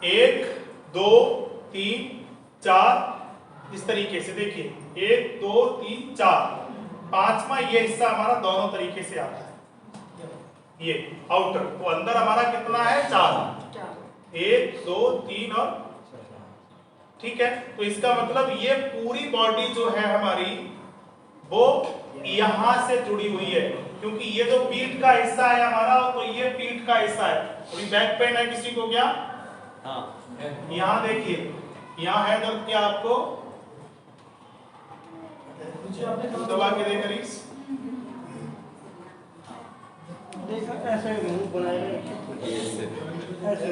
1 2 3 4 इस तरीके से देखिए 1 2 3 4। 5वां ये हिस्सा हमारा दोनों तरीके से आता है, ये आउटर। तो अंदर हमारा कितना है? 4 1 2 3 और, ठीक है। तो इसका मतलब ये पूरी बॉडी जो है हमारी वो यहां से जुड़ी हुई है, क्योंकि ये जो पीठ का हिस्सा है हमारा, तो ये पीठ का हिस्सा है। अभी बैक पेन है किसी को क्या? हाँ, यहाँ देखिए यहाँ है दर्द क्या आपको? दबा के देकर ऐसे मुंह बनाए ऐसे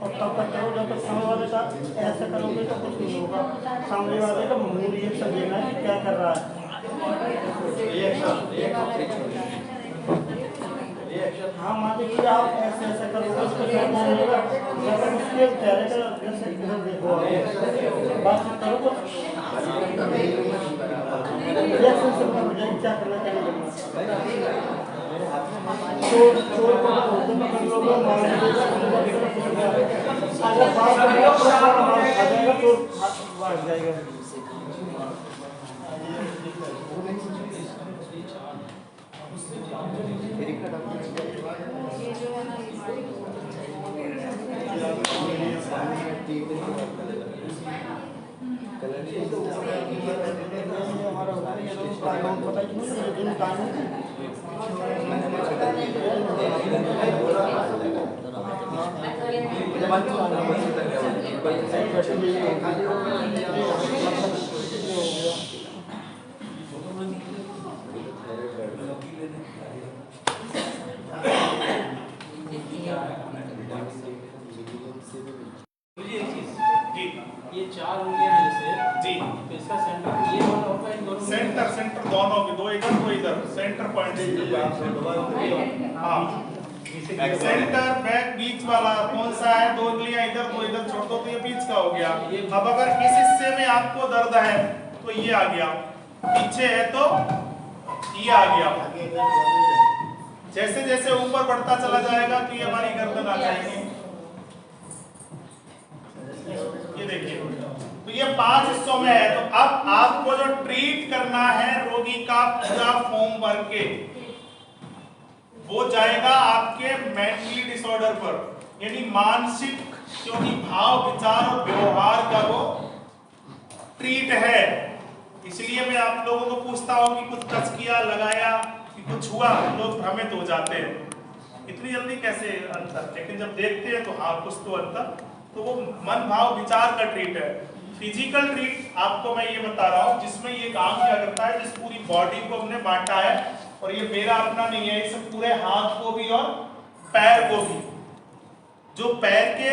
और तब तक करो जब तक सामने वाले का ऐसे करोगे तो कुछ नहीं होगा। सामने वाले का मुंह रिएक्शन देना है कि क्या कर रहा है। हाँ मान लीजिए आप ऐसे ऐसे करोगे उसको होगा, जब तक उसके चेहरे का जैसे इधर देखो बातचीत करो तो रिएक्शन से पता हो जाएगा क्या करना क्या नहीं करना। चोर चोर को होते में कर लोगे मान लीजिएगा अगर बात करेगा तो आ जाएगा चोर भाग जाएगा। ये जो है ना ये 4 उंगलियां हैं जैसे जी, तो इसका सेंटर ये वाला होगा, इन दोनों सेंटर सेंटर दोनों के, 2 इधर 2 इधर, सेंटर पॉइंट। हाँ, सेंटर बैक बीच वाला कौन सा है? 2 उंगलियां इधर 2 इधर छोड़ दो तो ये बीच का हो गया। अब अगर इस हिस्से में आपको दर्द है तो ये आ गया, पीछे है तो ये आ गया। जैसे जैसे ऊपर बढ़ता चला जाएगा तो ये हमारी गर्दन आ जाएगी। ये देखिए तो ये 5 हिस्सों में है। तो अब आपको जो ट्रीट करना है रोगी का पूरा फॉर्म भर के, वो जाएगा आपके मेंटली डिसऑर्डर पर, यानी मानसिक, क्योंकि भाव विचार और व्यवहार का वो ट्रीट है। इसलिए मैं आप लोगों को पूछता हूं कि कुछ टच किया, लगाया, कि कुछ हुआ, लोग भ्रमित हो जाते हैं, इतनी जल्दी कैसे अंतर, लेकिन जब देखते हैं तो हाँ कुछ तो अंतर। तो वो मन भाव विचार का ट्रीट है। फिजिकल ट्रीट आपको मैं ये बता रहा हूँ जिसमें ये काम क्या करता है, जिस पूरी बॉडी को हमने बांटा है, और ये मेरा अपना नहीं है, इस पूरे हाथ को भी और पैर को भी, जो पैर के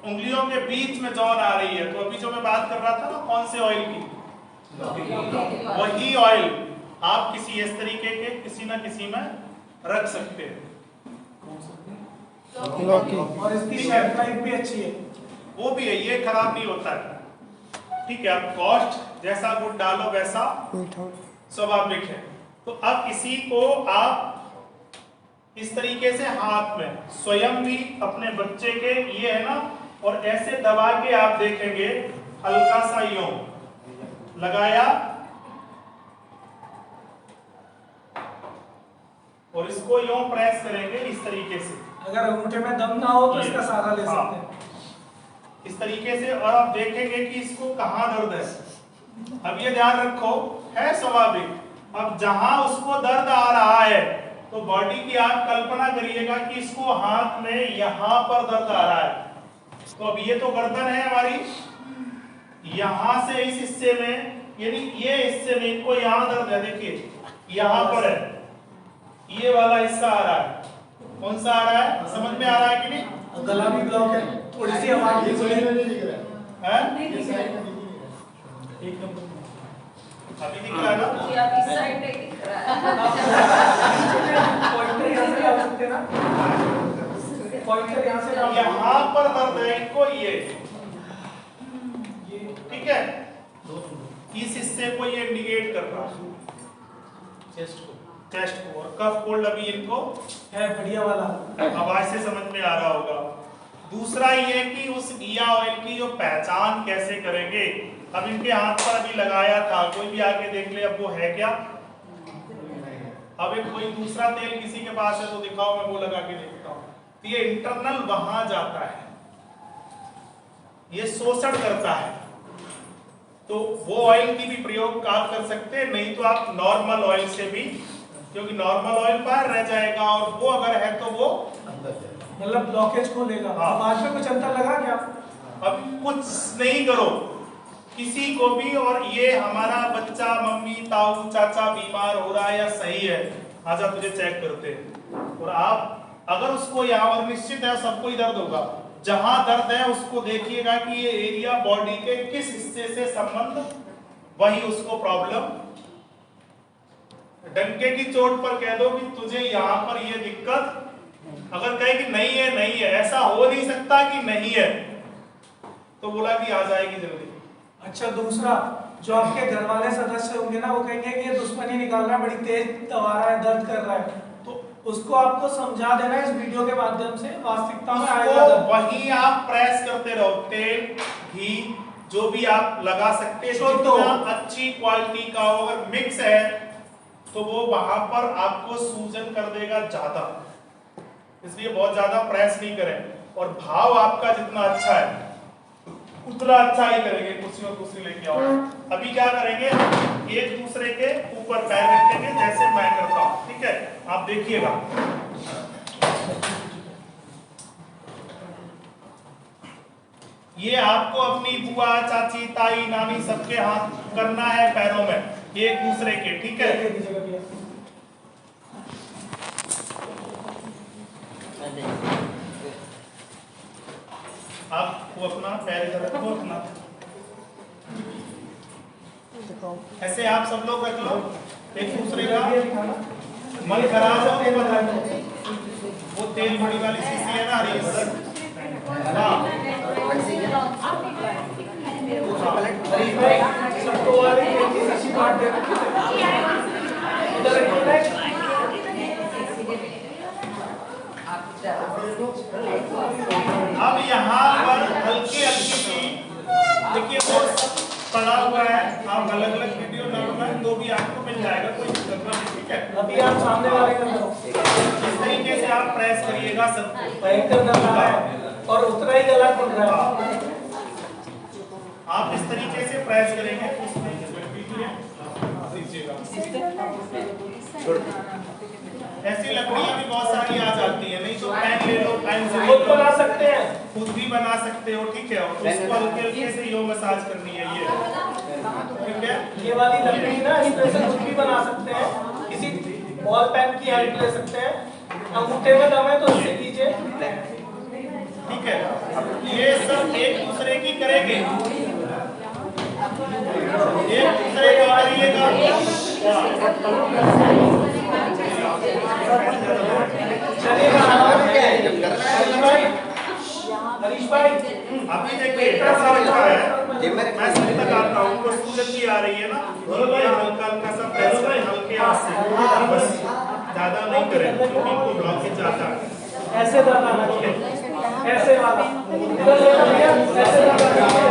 उंगलियों के बीच में जॉन आ रही है। तो अभी जो मैं बात कर रहा था ना कौन से ऑयल की, वही ऑयल आप किसी इस तरीके के किसी ना किसी में रख सकते हैं। और इसकी शेल्फ लाइफ भी अच्छी है, वो भी है, ये खराब नहीं होता है। ठीक है, अब कॉस्ट जैसा गुड़ डालो वैसा स्वाभाविक है। तो अब इसी को आप इस तरीके से हाथ में स्वयं भी अपने बच्चे के, ये है ना, और ऐसे दबा के आप देखेंगे, हल्का सा यूं लगाया और इसको यूं प्रेस करेंगे इस तरीके से। अगर अंगूठे में दम ना हो तो इसका सहारा ले सकते हैं इस तरीके से, और आप देखेंगे कि इसको कहाँ दर्द है। अब ये ध्यान रखो, है स्वाभाविक। अब जहां उसको दर्द आ रहा है तो बॉडी की आप कल्पना करिएगा कि इसको हाथ में यहां पर दर्द आ रहा है। तो अब ये तो गर्दन है हमारी, यहां से इस हिस्से में, यानी ये हिस्से में इनको यहां दर्द है, देखिए यहां पर है, ये वाला हिस्सा आ रहा है। कौन सा आ रहा है, समझ में आ रहा है कि नहीं? गला भी ब्लॉक है, थोड़ी सी आवाज भी सुनी है, एक नंबर अभी दिख रहा है ना? जी, आप इस साइड नहीं दिख रहा है। पॉइंटर यहाँ से डाल सकते हैं ना, पॉइंटर यहाँ से डाल, यहाँ पर दर्द है इनको, ये ठीक है, इस हिस्से को ये इंडिकेट कर रहा है, चेस्ट को, और कफ कोल्ड अभी इनको है बढ़िया वाला। आवाज से समझ में आ रहा होगा। दूसरा ये कि उस घिया ऑयल की जो पहचान कैसे करेंगे। अब इनके हाथ पर अभी लगाया था, कोई भी आके देख ले अब वो है क्या। अब एक कोई दूसरा तेल किसी के पास है तो दिखाओ, मैं वो लगा के देखता हूँ। तो ये इंटरनल वहां जाता है, ये शोषण करता है। तो वो ऑयल की भी प्रयोग आप कर सकते हैं, नहीं तो आप नॉर्मल ऑयल से भी, क्योंकि नॉर्मल ऑयल बाहर रह जाएगा और वो अगर है तो वो मतलब ब्लॉकेज खोलेगा। हाँ। आवाज में कुछ अंतर लगा क्या? अब कुछ नहीं करो किसी को भी, और ये हमारा बच्चा मम्मी ताऊ चाचा बीमार हो रहा है या सही है, आजा तुझे चेक करते हैं। और आप अगर उसको यहाँ, और निश्चित है सबको ही दर्द होगा, जहां दर्द है उसको देखिएगा कि ये एरिया बॉडी के किस हिस्से से संबंध, वही उसको प्रॉब्लम। डंके की चोट पर कह दो कि तुझे यहाँ पर ये दिक्कत, अगर कहे कि नहीं है नहीं है, ऐसा हो नहीं सकता कि नहीं है, तो बोला कि आ जाएगी जल्दी। अच्छा, दूसरा जो आपके घर वाले सदस्य होंगे ना, वो कहेंगे कि ये दुश्मनी निकाल रहा है, बड़ी तेज दबा रहा है, दर्द कर रहा है, तो उसको आपको समझा देना इस वीडियो के माध्यम से, वास्तविकता में आएगा दर्द। वही आप प्रेस करते रहो, तेल घी जो भी आप लगा सकते हैं, जितना अच्छी क्वालिटी का हो, अगर मिक्स है तो वो वहां पर आपको सूजन कर देगा ज्यादा, इसलिए बहुत ज्यादा प्रेस नहीं करें। और भाव आपका जितना अच्छा है उतना अच्छा ही करेंगे। कुर्सी और कुर्सी लेके आओ। अभी क्या करेंगे, एक दूसरे के ऊपर पैर रखेंगे जैसे मैं करता हूं, ठीक है, आप देखिएगा। ये आपको अपनी बुआ चाची ताई नानी सबके हाथ करना है पैरों में, एक दूसरे के, ठीक है। आपको अपना पैर इधर रखो, अपना ऐसे आप सब लोग रख लो एक दूसरे का। मन खराब हो तो बता दो, वो तेल बड़ी वाली शीशी है ना, हरी अब यहाँ पर हल्के हल्के देखिए वो पड़ा हुआ है, आप अलग अलग वीडियो डालना तो भी आपको मिल जाएगा, कोई दिक्कत नहीं, ठीक है। अभी आप सामने वाले कर दो, इस तरीके से आप प्रेस करिएगा सबको, भयंकर दर्द आ रहा है और उतना ही गला खुल रहा है। आप इस तरीके से प्रेस करेंगे उसमें ऐसी लकड़ियां भी बहुत सारी आ जाती है, नहीं तो पेन ले लो, पेन से खुद बना सकते हैं, खुद भी बना सकते हो, ठीक है। और उसको हल्के हल्के से यो मसाज करनी है, ये ठीक है। ये वाली लकड़ी ना इस तरह से कुछ भी बना सकते हैं, किसी बॉल पेन की हेल्प ले सकते हैं, अंगूठे में दम है तो इससे कीजिए, ठीक है। ये सब एक दूसरे की करेंगे, एक दूसरे की करिएगा। हरीश भाई अभी देखिए ऐसा रखा है, मैं सब तक आता हूँ, तो सूजन भी आ रही है ना, ये हल्का हल्का सा प्रेस करें, हल्के हाथ से, बस ज्यादा नहीं करें क्योंकि इनको ब्लॉकेज आता है। ऐसे दर्द आना चाहिए, ऐसे वाला इधर ले लिया, ऐसे दर्द आना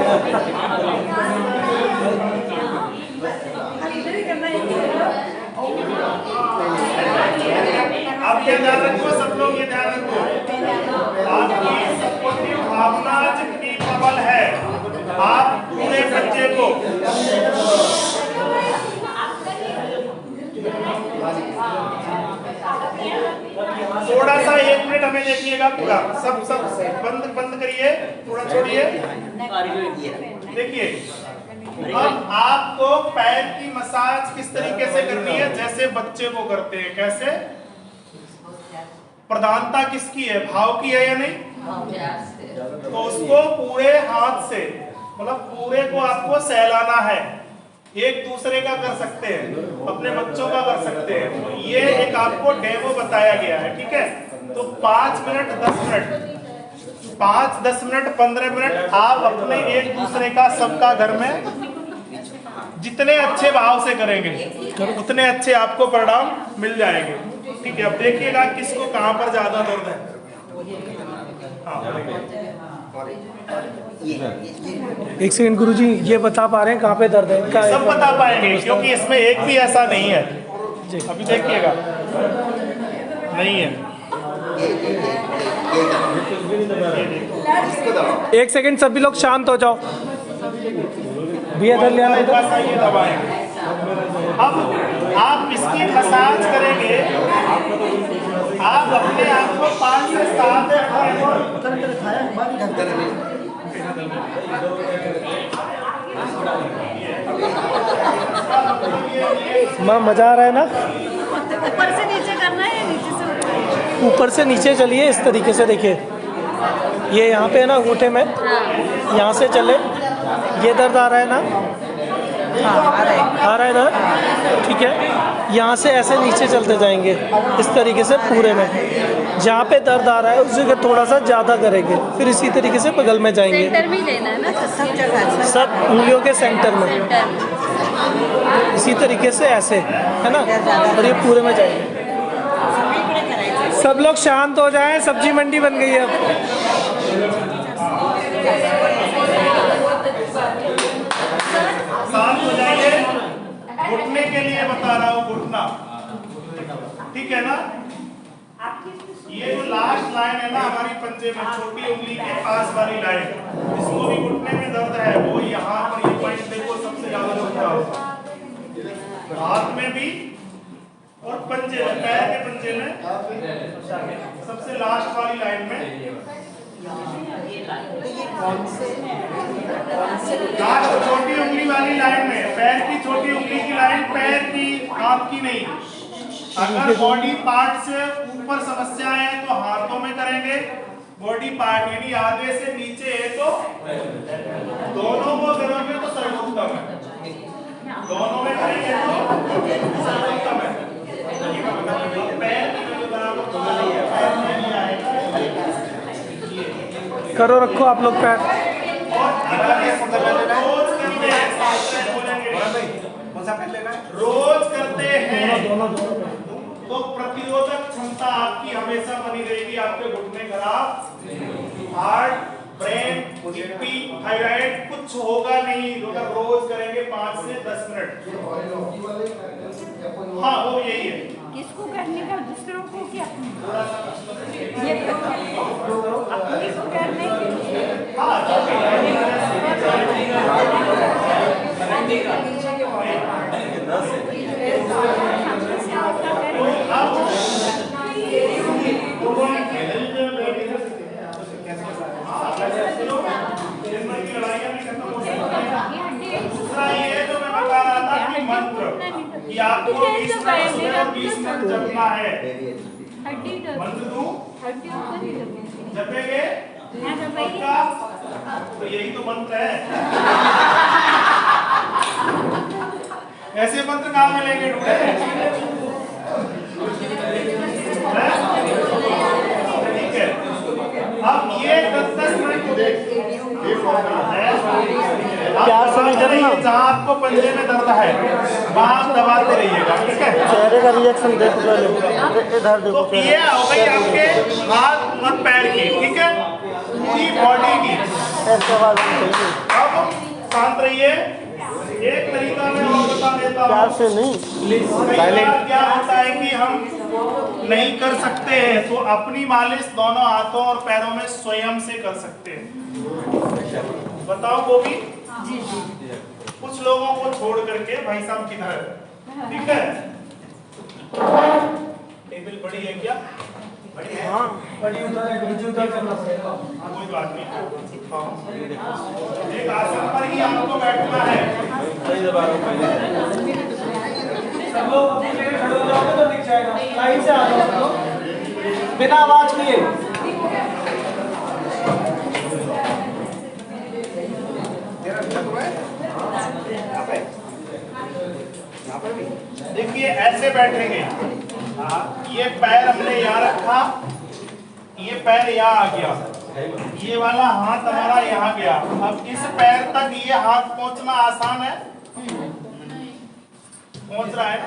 आप ये ध्यान रखो, सब लोग ये ध्यान रखो, आपकी सपोर्टिव भावना जितनी प्रबल है, आप पूरे बच्चे को थोड़ा सा 1 मिनट हमें देखिएगा पूरा, सब बंद करिए, थोड़ा छोड़िए, देखिए। अब आपको पैर की मसाज किस तरीके से करनी है, जैसे बच्चे को करते हैं, कैसे? प्रधानता किसकी है, भाव की है या नहीं? तो उसको पूरे हाथ से, मतलब पूरे को आपको सहलाना है, एक दूसरे का कर सकते हैं, अपने बच्चों का कर सकते हैं। तो ये एक आपको डेमो बताया गया है, ठीक है। तो 5 मिनट 10 मिनट 5, 10 मिनट 15 मिनट आप अपने एक दूसरे का सबका घर में जितने अच्छे भाव से करेंगे उतने अच्छे आपको परिणाम मिल जाएंगे, ठीक है। अब देखिएगा किसको कहां पर ज्यादा दर्द है। एक सेकंड गुरुजी, ये बता पा रहे हैं कहाँ पे दर्द है इनका? सब बता पाएंगे क्योंकि इसमें एक भी ऐसा नहीं है, अभी देखिएगा नहीं है। एक सेकंड सभी लोग शांत हो जाओ, भी इधर ले आना, ये दबाएंगे। अब आप इसकी मसाज करेंगे, आप अपने आप को 5 से 7 माँ मजा आ रहा है ना? ऊपर से नीचे करना है या नीचे से ऊपर से नीचे चलिए, इस तरीके से देखिए, ये यहाँ पे है ना अंगूठे में, यहाँ से चले, ये दर्द आ रहा है ना? आ रहा है ना, ठीक है। यहाँ से ऐसे नीचे चलते जाएंगे इस तरीके से पूरे में, जहाँ पे दर्द आ रहा है उस जगह थोड़ा सा ज़्यादा करेंगे, फिर इसी तरीके से बगल में जाएंगे, सेंटर में लेना है ना, सब जगह सब उंगलियों के सेंटर में, इसी तरीके से ऐसे, है ना, और ये पूरे में जाएंगे। सब लोग शांत हो जाएं, सब्जी मंडी बन गई है अब। शांत हो जाइए, घुटने के लिए बता रहा हूँ, घुटना, ठीक है ना। ये जो लास्ट लाइन है ना हमारी पंजे में, छोटी उंगली के पास वाली लाइन, इसको भी घुटने में दर्द है, वो यहाँ पर ये पॉइंट देखो सबसे ज्यादा दुखता होगा, हाथ में भी और पंजे में, पैर के पंजे में सबसे लास्ट वाली लाइन में। छोटी उंगली वाली लाइन में, पैर की छोटी उंगली की लाइन, पैर की, हाथ की नहीं। अगर बॉडी पार्ट से ऊपर समस्या है तो हाथों में करेंगे, बॉडी पार्ट यानी आधे से नीचे है तो दोनों को करोगे तो सर्वोत्तम है, दोनों में करेंगे तो सर्वोत्तम है। करो, रखो आप लोग पैर। रोज करते हैं तो प्रतिरोधक क्षमता आपकी हमेशा बनी रहेगी, आपके घुटने खराब, हार्ट ब्रेन, बीपी, थायराइड कुछ होगा नहीं अगर रोज करेंगे 5 से 10 मिनट। हाँ वो यही है। किसको करने का, दूसरों को क्या? ये तो अपने को करने के लिए। हाँ दूसरा ये जो मैं बता रहा था कि मंत्र कि आपको 20 मिनट जपना है। मंत्र दूं जपेंगे पक्का? तो यही तो मंत्र है। ऐसे मंत्र कहाँ मिलेंगे ढूंढे? ठीक है, अब ये 10 मिनट को जहाँ आपको पंजे में दर्द है वहाँ आप दबाते रहिएगा, ठीक है? चेहरे का रिएक्शन देखो पहले, इधर देखो। तो ये हो गई आपके हाथ और पैर की, ठीक है, पूरी बॉडी की। ऐसे आवाज चाहिए। अब शांत रहिए। एक तरीका मैं और बता देता हूँ। प्यार से नहीं, कई बार क्या होता है कि हम नहीं कर सकते हैं तो अपनी मालिश दोनों हाथों और पैरों में स्वयं से कर सकते हैं। बताओ वो भी कुछ लोगों को छोड़ करके भाई साहब किधर है, ठीक है? टेबल बड़ी है क्या? बड़ी है? हाँ बड़ी उधर है, गुरुजी उधर करना पड़ेगा। कोई बात नहीं। एक आसन पर ही आपको बैठना है। सब लोग अपनी जगह खड़े हो जाओगे तो दिख जाएगा। लाइन से आ जाओ सब लोग, बिना आवाज किए। देखिए ऐसे बैठेंगे। ये पैर हमने यहाँ रखा, ये पैर यहाँ आ गया, ये वाला हाथ हमारा यहाँ गया। अब इस पैर तक ये हाथ पहुँचना आसान है? पहुँच रहा है?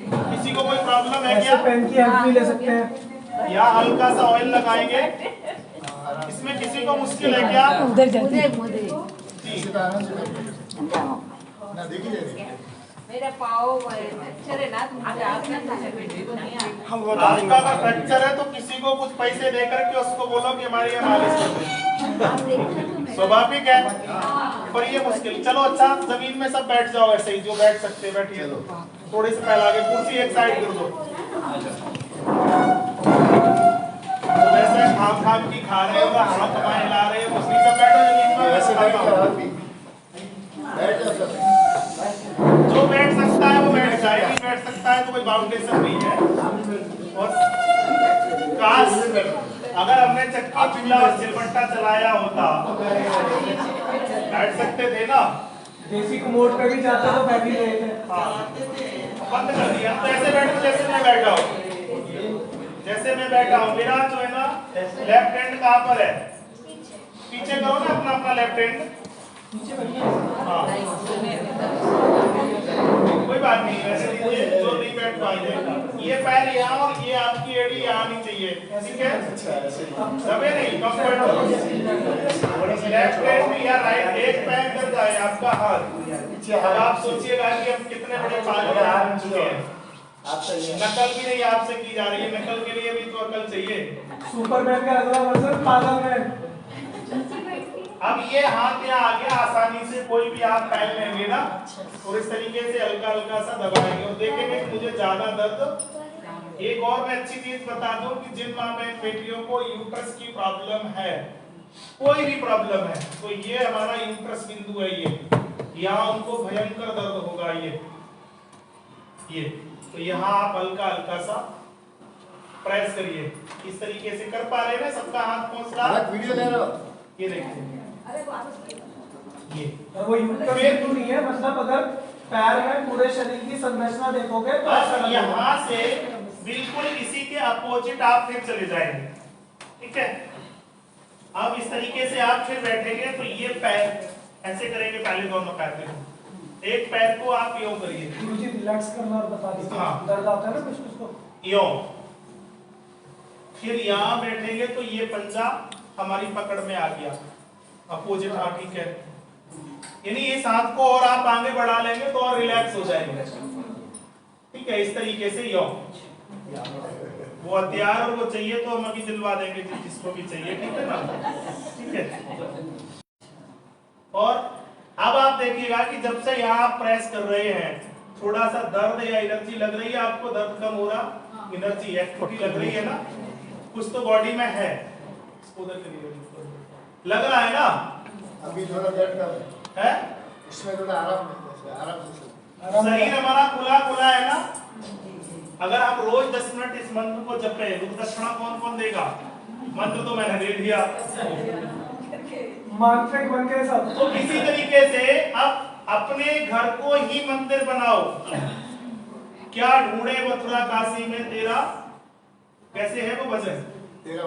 किसी को कोई प्रॉब्लम है क्या? ऐसे पेन की हेल्प भी ले सकते हैं। यहाँ हल्का सा ऑयल लगाएंगे। इसमें किसी को मुश्किल है क्या? उधर जाते हैं। मेरा पाँव फ्रैक्चर है ना, तो मुझे आना था। आपका अगर फ्रैक्चर है तो किसी को कुछ पैसे दे करके उसको बोलो कि हमारी ये मालिश कर दे। स्वाभाविक है, पर ये मुश्किल। चलो अच्छा जमीन में सब बैठ जाओ, ऐसे ही जो बैठ सकते हैं बैठिए। थोड़ी से फैला के कुर्सी एक साइड कर दो। तो वैसे खाम की खा रहे हो, हाथ हमारे हिला रहे हो, उसी सब बैठो जमीन में। वैसे जो बैठ सकता है वो बैठ जाए, नहीं बैठ सकता है तो कोई बाउंडेशन नहीं है। और काश अगर हमने चक्की चूल्हा और सिलबट्टा चलाया होता बैठ सकते थे ना। देसी को मोड पे भी जाते तो बैठ ही रहे थे। बंद कर दिया। तो ऐसे बैठो जैसे मैं बैठा हूँ, जैसे मैं बैठा हूँ। मेरा जो है ना लेफ्ट हैंड कहाँ पर है? पीछे करो ना अपना अपना लेफ्ट हैंड। हाँ कोई बात नहीं, वैसे लीजिए जो नहीं बैठ पाएंगे। ये पैर यहाँ और ये आपकी एड़ी यहाँ आनी चाहिए, ठीक है? दबे नहीं, कम बैठो। लेफ्ट हैंड या राइट, एक पैर कर जाए आपका हाथ। अब आप सोचिएगा कि हम कितने बड़े पागल बन चुके हैं। नकल भी नहीं आपसे की जा रही है, नकल के लिए भी तो अकल चाहिए। सुपरमैन का अगला वर्जन पागल मैन। अब ये हाथ यहाँ आ गया, आसानी से कोई भी आप पहन लेंगे ना और इस तरीके से हल्का हल्का सा दबाएंगे और देखेंगे कि मुझे ज्यादा दर्द। एक और मैं अच्छी चीज बता दूं कि जिन मां बहन बेटियों को यूट्रस की प्रॉब्लम है, कोई भी प्रॉब्लम है, तो ये हमारा यूट्रस बिंदु है। ये यहाँ उनको भयंकर दर्द होगा। ये तो यहाँ आप हल्का हल्का सा प्रेस करिए। इस तरीके से कर पा रहे हैं? सबका हाथ पहुंच रहा है? वीडियो ले रहे हो? ये देखिए, ये वो यूट्रस बिंदु नहीं है, मतलब अगर पैर में पूरे शरीर की संरचना देखोगे तो यहाँ से बिल्कुल इसी के अपोजिट आप फिर चले जाएंगे, ठीक है? अब इस तरीके से आप फिर बैठेंगे तो ये पैर ऐसे करेंगे, पहले दोनों पैर पे। एक पैर को आप यूं करिए, मुझे रिलैक्स करना और बता दीजिए। हाँ। दर्द आता है ना कुछ उसको। यूं। फिर यहाँ बैठेंगे तो ये पंजा हमारी पकड़ में आ गया, अपोजिट, हाँ ठीक है, यानी इस हाथ को और आप आगे बढ़ा लेंगे तो और रिलैक्स हो जाएंगे, ठीक है। इस तरीके से यो वो हथियार और वो चाहिए तो हम अभी दिलवा देंगे जिसको भी चाहिए, ठीक है ना, ठीक है। और अब आप देखिएगा कि जब से यहाँ आप प्रेस कर रहे हैं थोड़ा सा दर्द या एनर्जी लग रही है आपको, दर्द कम हो रहा, एनर्जी एक्टिविटी लग रही है ना, कुछ तो बॉडी में है, उधर लग रहा है ना, अभी थोड़ा दर्द कम है, इसमें थोड़ा आराम शरीर हमारा खुला खुला है ना। अगर आप रोज 10 मिनट इस मंत्र को जपे, रुक दक्षिणा कौन कौन देगा? मंत्र तो मैंने दे दिया, मानसिक बन के सब। तो इसी तरीके से अब अपने घर को ही मंदिर बनाओ। क्या ढूंढे मथुरा काशी में तेरा, कैसे है वो भजन? तेरा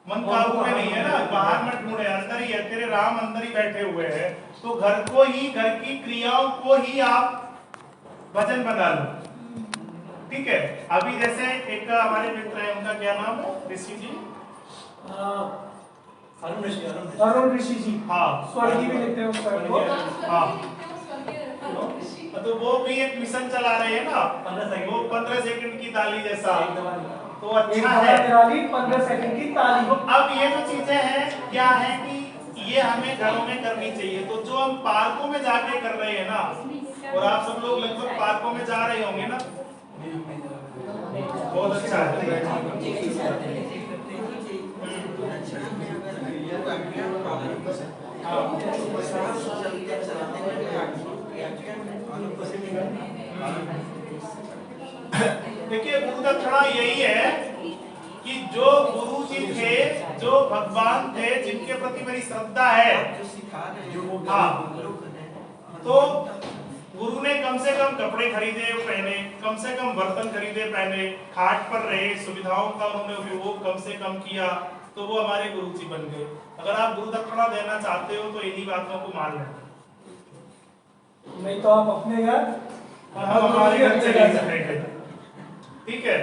मन काबू में नहीं है ना, बाहर में ढूंढे, अंदर ही है, तेरे राम अंदर ही बैठे हुए हैं। तो घर को ही, घर की क्रियाओं को ही आप भजन बना लो, ठीक है। अभी जैसे एक हमारे मित्र है, उनका क्या नाम है? ऋषि जी, अरुण ऋषि जी, हाँ, स्वर्गीय भी लिखते हैं उस पर को। हाँ, तो वो भी एक मिशन चला रहे हैं ना, वो 15 सेकंड की ताली जैसा, तो अच्छा है, 15 सेकंड की ताली। तो अब ये जो चीजें हैं क्या है कि ये हमें घरों में करनी चाहिए। तो जो हम पार्कों में जाके कर रहे हैं ना, और आप सब लोग लगभग पार्कों में जा रहे होंगे ना, बहुत अच्छा है। देखिए गुरु दक्षिणा यही है कि जो गुरु जी थे, जो भगवान थे, जिनके प्रति मेरी श्रद्धा है, हाँ, तो गुरु ने कम से कम कपड़े खरीदे पहने, कम से कम बर्तन खरीदे पहने, खाट पर रहे, सुविधाओं का उन्होंने उपयोग कम से कम किया, तो वो हमारे गुरु जी बन गए। अगर आप गुरु दक्षिणा देना चाहते हो तो इन्हीं बातों को मान लेना, नहीं तो आप अपने घर और हम हमारे घर से ले सकेंगे, ठीक है।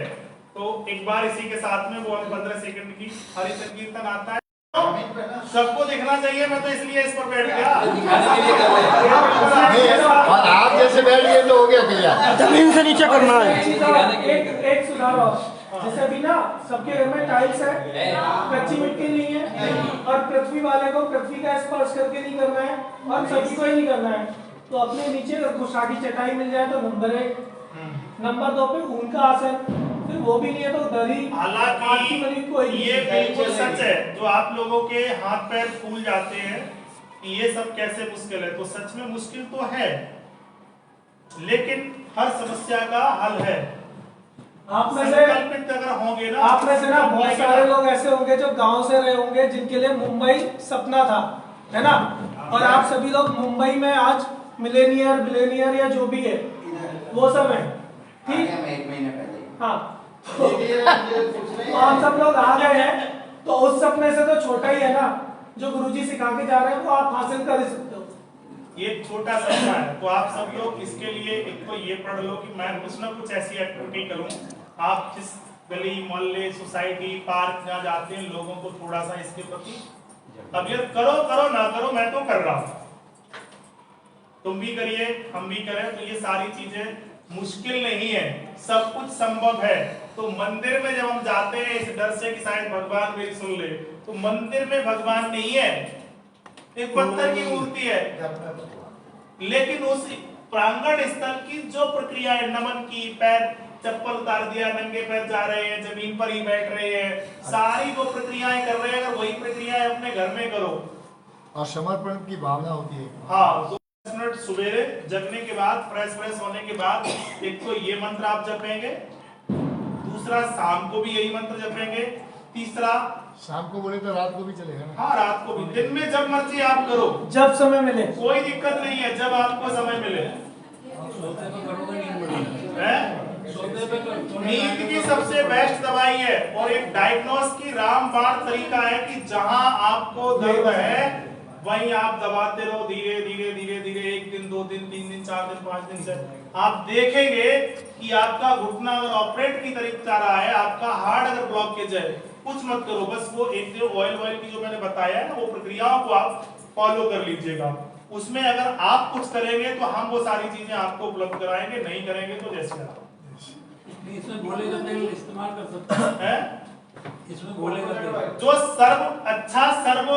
तो एक बार इसी के साथ में वो हम 15 सेकंड की हरि संकीर्तन आता है, सबको दिखना चाहिए, मैं तो इसलिए इस पर बैठ गया। और आप जैसे बैठ गए तो हो गया क्लियर, जमीन से नीचे करना है। एक सुधार और, जैसे अभी ना सबके घर में टाइल्स है, कच्ची मिट्टी नहीं है, और पृथ्वी वाले को पृथ्वी का स्पर्श करके नहीं करना है, और सभी को ही नहीं करना है। तो अपने नीचे अगर कुशा की चटाई मिल जाए तो नंबर 1, नंबर 2 पे ऊन का आसन, फिर वो भी नहीं है तो दरी। हालांकि ये बिल्कुल सच है, जो आप लोगों के हाथ पैर फूल जाते हैं कि ये सब कैसे मुश्किल है, तो सच में मुश्किल तो है, लेकिन हर समस्या का हल है। आप में से अगर होंगे ना, आप में से ना बहुत सारे लोग ऐसे होंगे जो गांव से रहे होंगे, जिनके लिए मुंबई सपना था, है ना, और आप सभी लोग मुंबई में आज मिलेनियर बिलेनियर या जो भी है वो सब है, ठीक, 1 महीने पहले, हाँ। तो आप सब लोग आ गए हैं, तो उस सपने से तो छोटा ही है ना, जो गुरुजी सिखा के जा रहे हैं वो आप हासिल कर सकते हो। ये छोटा सपना है, तो आप सब लोग इसके लिए एक तो ये पढ़ लो कि मैं कुछ ना कुछ ऐसी एक्टिविटी करूं। आप जिस गली मोहल्ले सोसाइटी पार्क जहाँ जाते हैं, लोगों को थोड़ा सा इसके प्रति अवेयर करो, करो ना करो, मैं तो कर रहा हूँ, तुम भी करिए, हम भी करें। तो ये सारी चीजें मुश्किल नहीं है, सब कुछ संभव है। तो मंदिर में जब हम जाते हैं इस डर से कि शायद भगवान मेरी सुन ले, तो मंदिर में भगवान नहीं है, एक पत्थर की मूर्ति है, लेकिन उस प्रांगण स्थल की जो प्रक्रिया है, नमन की, पैर चप्पल उतार दिया, नंगे पैर जा रहे हैं, जमीन पर ही बैठ रहे हैं, सारी वो प्रक्रियाएं कर रहे हैं, अगर वही प्रक्रियाएं अपने घर में करो और समर्पण की भावना होती है। हाँ, 10 मिनट सवेरे जगने के बाद, फ्रेश होने के बाद, एक तो ये मंत्र आप जपेंगे, दूसरा शाम को भी यही मंत्र जपेंगे, तीसरा शाम को बोले तो रात को भी चलेगा ना? हाँ, रात को भी, दिन में जब मर्जी आप करो, जब समय मिले, कोई दिक्कत नहीं है, जब आपको समय मिले। नींद की सबसे बेस्ट दवाई है, और एक डायग्नोस की रामबाण तरीका है कि जहां आपको दर्द है वहीं आप दबाते रहो, धीरे धीरे धीरे धीरे, 1 दिन 2 दिन 3 दिन 4 दिन 5 दिन से आप देखेंगे कि आपका घुटना अगर ऑपरेट की तरफ जा रहा है, आपका हार्ट अगर ब्लॉकेज है, कुछ मत करो, बस वो एक जो ऑयल की जो मैंने बताया है ना, वो प्रक्रियाओं को आप फॉलो कर लीजिएगा। उसमें अगर आप कुछ करेंगे तो हम वो सारी चीजें आपको उपलब्ध कराएंगे, नहीं करेंगे तो जैसे आप इसमें गोले का तेल इस्तेमाल कर सकते हैं। इसमें गोले का तेल जो सर्व अच्छा सर्व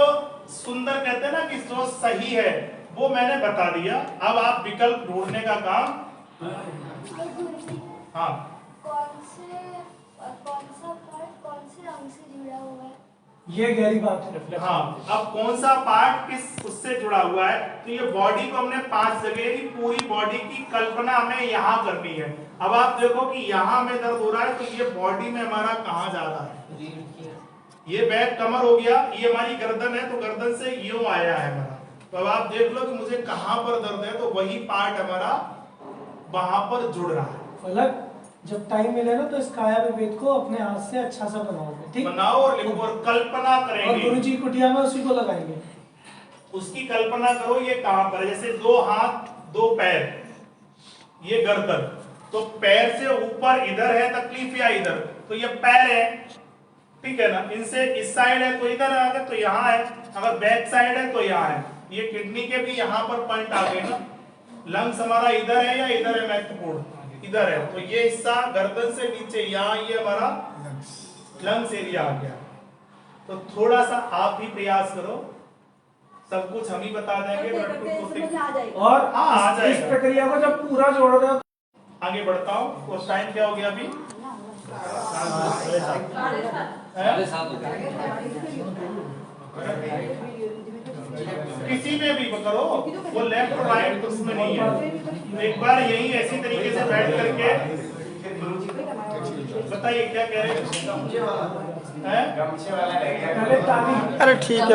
सुंदर कहते हैं ना कि जो सही है वो मैंने बता दिया। अब आप विकल्प ढूंढने का काम। हाँ, कौन सा पार्ट कौन से अंग से जुड़ा हुआ है? ये गहरी बात है। हाँ, अब कौन सा पार्ट किस उससे जुड़ा हुआ है, तो ये बॉडी को हमने 5 जगह की पूरी बॉडी की कल्पना हमें यहाँ करनी है। अब आप देखो कि यहाँ में दर्द हो रहा है, तो ये बॉडी में हमारा कहाँ जा रहा है, ये बैक कमर हो गया, ये हमारी गर्दन है, तो गर्दन से यूं आया है हमारा। तो अब आप देख लो कि मुझे कहाँ पर दर्द है, तो वही पार्ट हमारा वहां पर जुड़ रहा है। फलक, जब टाइम मिले ना तो इस काया विभेद को अपने हाथ से अच्छा सा बनाओगे, ठीक? बनाओ और लिखो और कल्पना और करेंगे। गुरुजी कुटिया में उसी को लगाएंगे। उसकी कल्पना करो ये कहां पर है, जैसे 2 हाथ 2 पैर, ये गर्दन, तो पैर से ऊपर इधर है तकलीफ या इधर, तो ये पैर है, ठीक है ना। इनसे इस साइड है तो इधर आ गया, तो यहाँ है, अगर बैक साइड है तो यहाँ है। ये किडनी के भी यहाँ पर पॉइंट आ गए ना। लंग्स हमारा इधर है या इधर है, महत्वपूर्ण इधर है, तो ये हिस्सा गर्दन से नीचे यहाँ, ये हमारा लंग्स एरिया आ गया। तो थोड़ा सा आप भी प्रयास करो, सब कुछ हम ही बता देंगे। और आ इस जाएगा। प्रक्रिया को जब पूरा जोड़ोगे, आगे बढ़ता हूँ। तो टाइम क्या हो गया अभी? 7:30। किसी में भी करो, वो लेफ्ट राइट उसमें नहीं है। एक बार यही ऐसी तरीके से बैठ करके बताइए क्या कह रहे हैं? अरे ठीक है,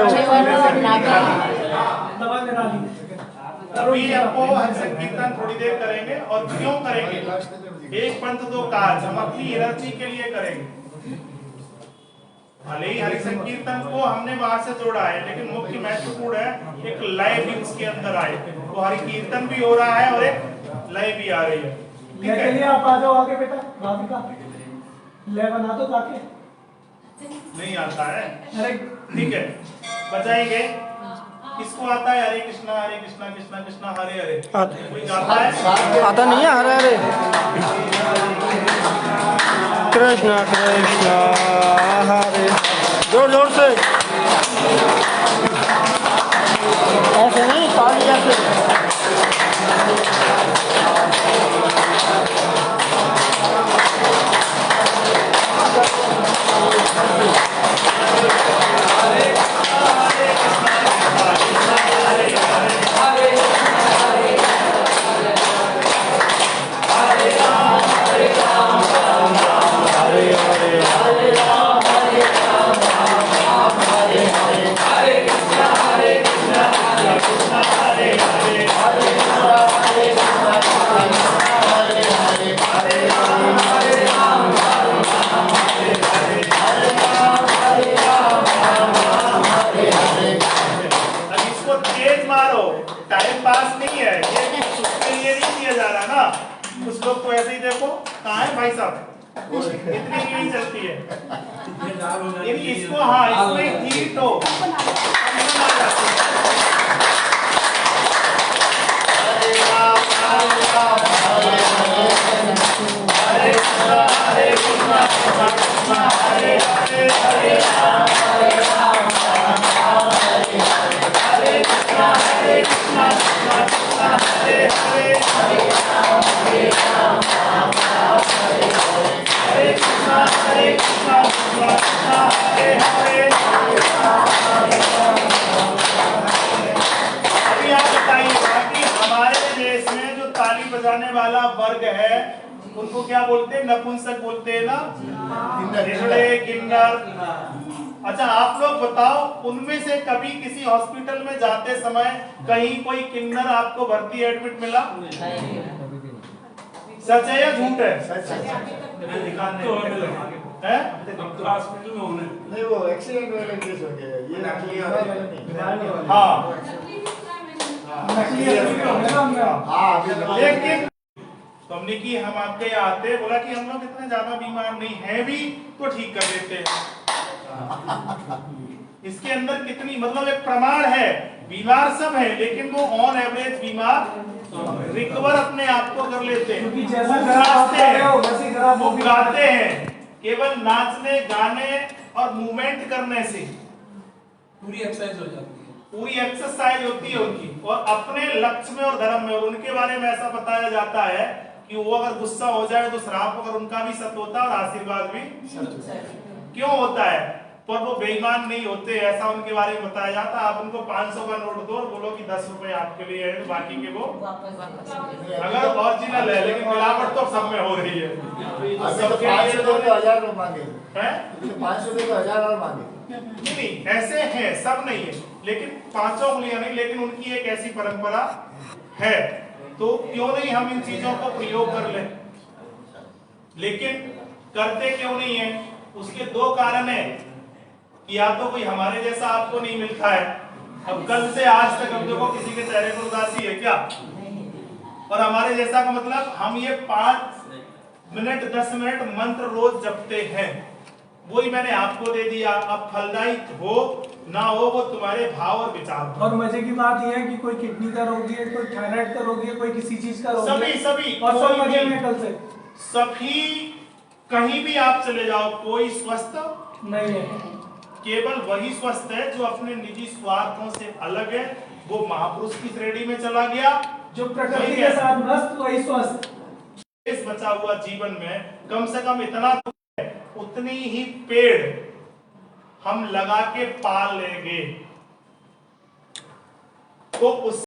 अभी आपको हम संकीर्तन थोड़ी देर करेंगे। और क्यों करेंगे? एक पंथ 2 काज, हम अपनी एनर्जी के लिए करेंगे। भले ही हरि संकीर्तन को हमने वहां से जोड़ा है, लेकिन मुख्य महत्वपूर्ण है एक लय भी उसके अंदर आए। तो हरि कीर्तन भी हो रहा है और एक लय भी आ रही है। ठीक है, चलिए आप आ जाओ आगे बेटा। राधिका, ले बना दो ताकि नहीं आता है। अरे ठीक है, बजाएंगे। किसको आता है? हरे कृष्णा कृष्णा कृष्णा हरे हरे। कोई गाता है? आता नहीं है। हरे हरे कृष्णा कृष्णा हरे, जोर जोर से, ऐसे नहीं, ताली ऐसे। टाइम पास नहीं है ये, उसके लिए नहीं किया जा रहा ना। कुछ लोग तो ऐसे ही देखो, कहाँ है भाई साहब, इतनी नहीं चलती है। इसको हाँ, इसमें हीट हो, बजाने वाला वर्ग है उनको क्या बोलते हैं? नपुंसक बोलते हैं ना, हिजड़े, किन्नर। अच्छा आप लोग बताओ, उनमें से कभी किसी हॉस्पिटल में जाते समय कहीं कोई किन्नर आपको भर्ती एडमिट मिला? सच है या झूठ है? हॉस्पिटल में होने नहीं, वो एक्सीडेंट वाले केस हो गया, ये नकली हाँ, लेकिन तो हमने की हम आपके यहाँ आते, बोला कि हम लोग इतने ज्यादा बीमार नहीं है भी, तो ठीक कर देते हैं। इसके अंदर कितनी, मतलब एक प्रमाण है, बीमार सब है लेकिन वो ऑन एवरेज बीमार रिकवर अपने आप को कर लेते हैं, क्योंकि जैसा ग्राफ आप कर रहे हो वैसे ही ग्राफ वो गाते हैं, केवल नाचने गाने और मूवमेंट करने से पूरी एक्सरसाइज हो जाती है, पूरी एक्सरसाइज होती है उनकी, और अपने लक्ष्य में और धर्म में। और उनके बारे में ऐसा बताया जाता है कि वो अगर गुस्सा हो जाए तो श्राप अगर उनका भी सत्य होता है और आशीर्वाद भी क्यों होता है, पर वो बेईमान नहीं होते, ऐसा उनके बारे में बताया जाता है। आप उनको 500 का नोट दो और बोलो कि 10 रुपए आपके लिए है, बाकी के वो अगर ओरिजिनल है, लेकिन मिलावट तो सब में हो रही है। सबके 500 दो तो 1000 मांगे हैं? 500 दो तो 1000 और मांगे। नहीं, ऐसे हैं, सब नहीं है, लेकिन 500 उंगलियां नहीं, लेकिन उनकी एक ऐसी परंपरा है, तो क्यों नहीं हम इन चीजों को प्रयोग कर लें। लेकिन करते क्यों नहीं है, उसके दो कारण है कि या तो कोई हमारे जैसा आपको नहीं मिलता है, अब कल से आज तक हम देखो किसी के चेहरे पर उदासी है क्या, और हमारे जैसा का मतलब हम ये 5 मिनट 10 मिनट मंत्र रोज जपते हैं, वही मैंने आपको दे दिया। अब फलदायी हो ना हो वो तुम्हारे भाव और विचार। और मजे की बात यह है कि कोई किडनी का रोगी है, कोई थायराइड का रोगी है, कोई किसी चीज का रोगी है, सभी और सब मजे में कल से सभी कहीं भी आप चले जाओ, कोई स्वस्थ नहीं है, केवल वही स्वस्थ है जो अपने निजी स्वार्थों से अलग है, वो महापुरुष की श्रेणी में चला गया, जो प्रकृति के साथ मस्त वही स्वस्थ। इस बचा हुआ जीवन में कम से कम इतना तो है, उतनी ही पेड़ हम लगा के पाल लेंगे तो उस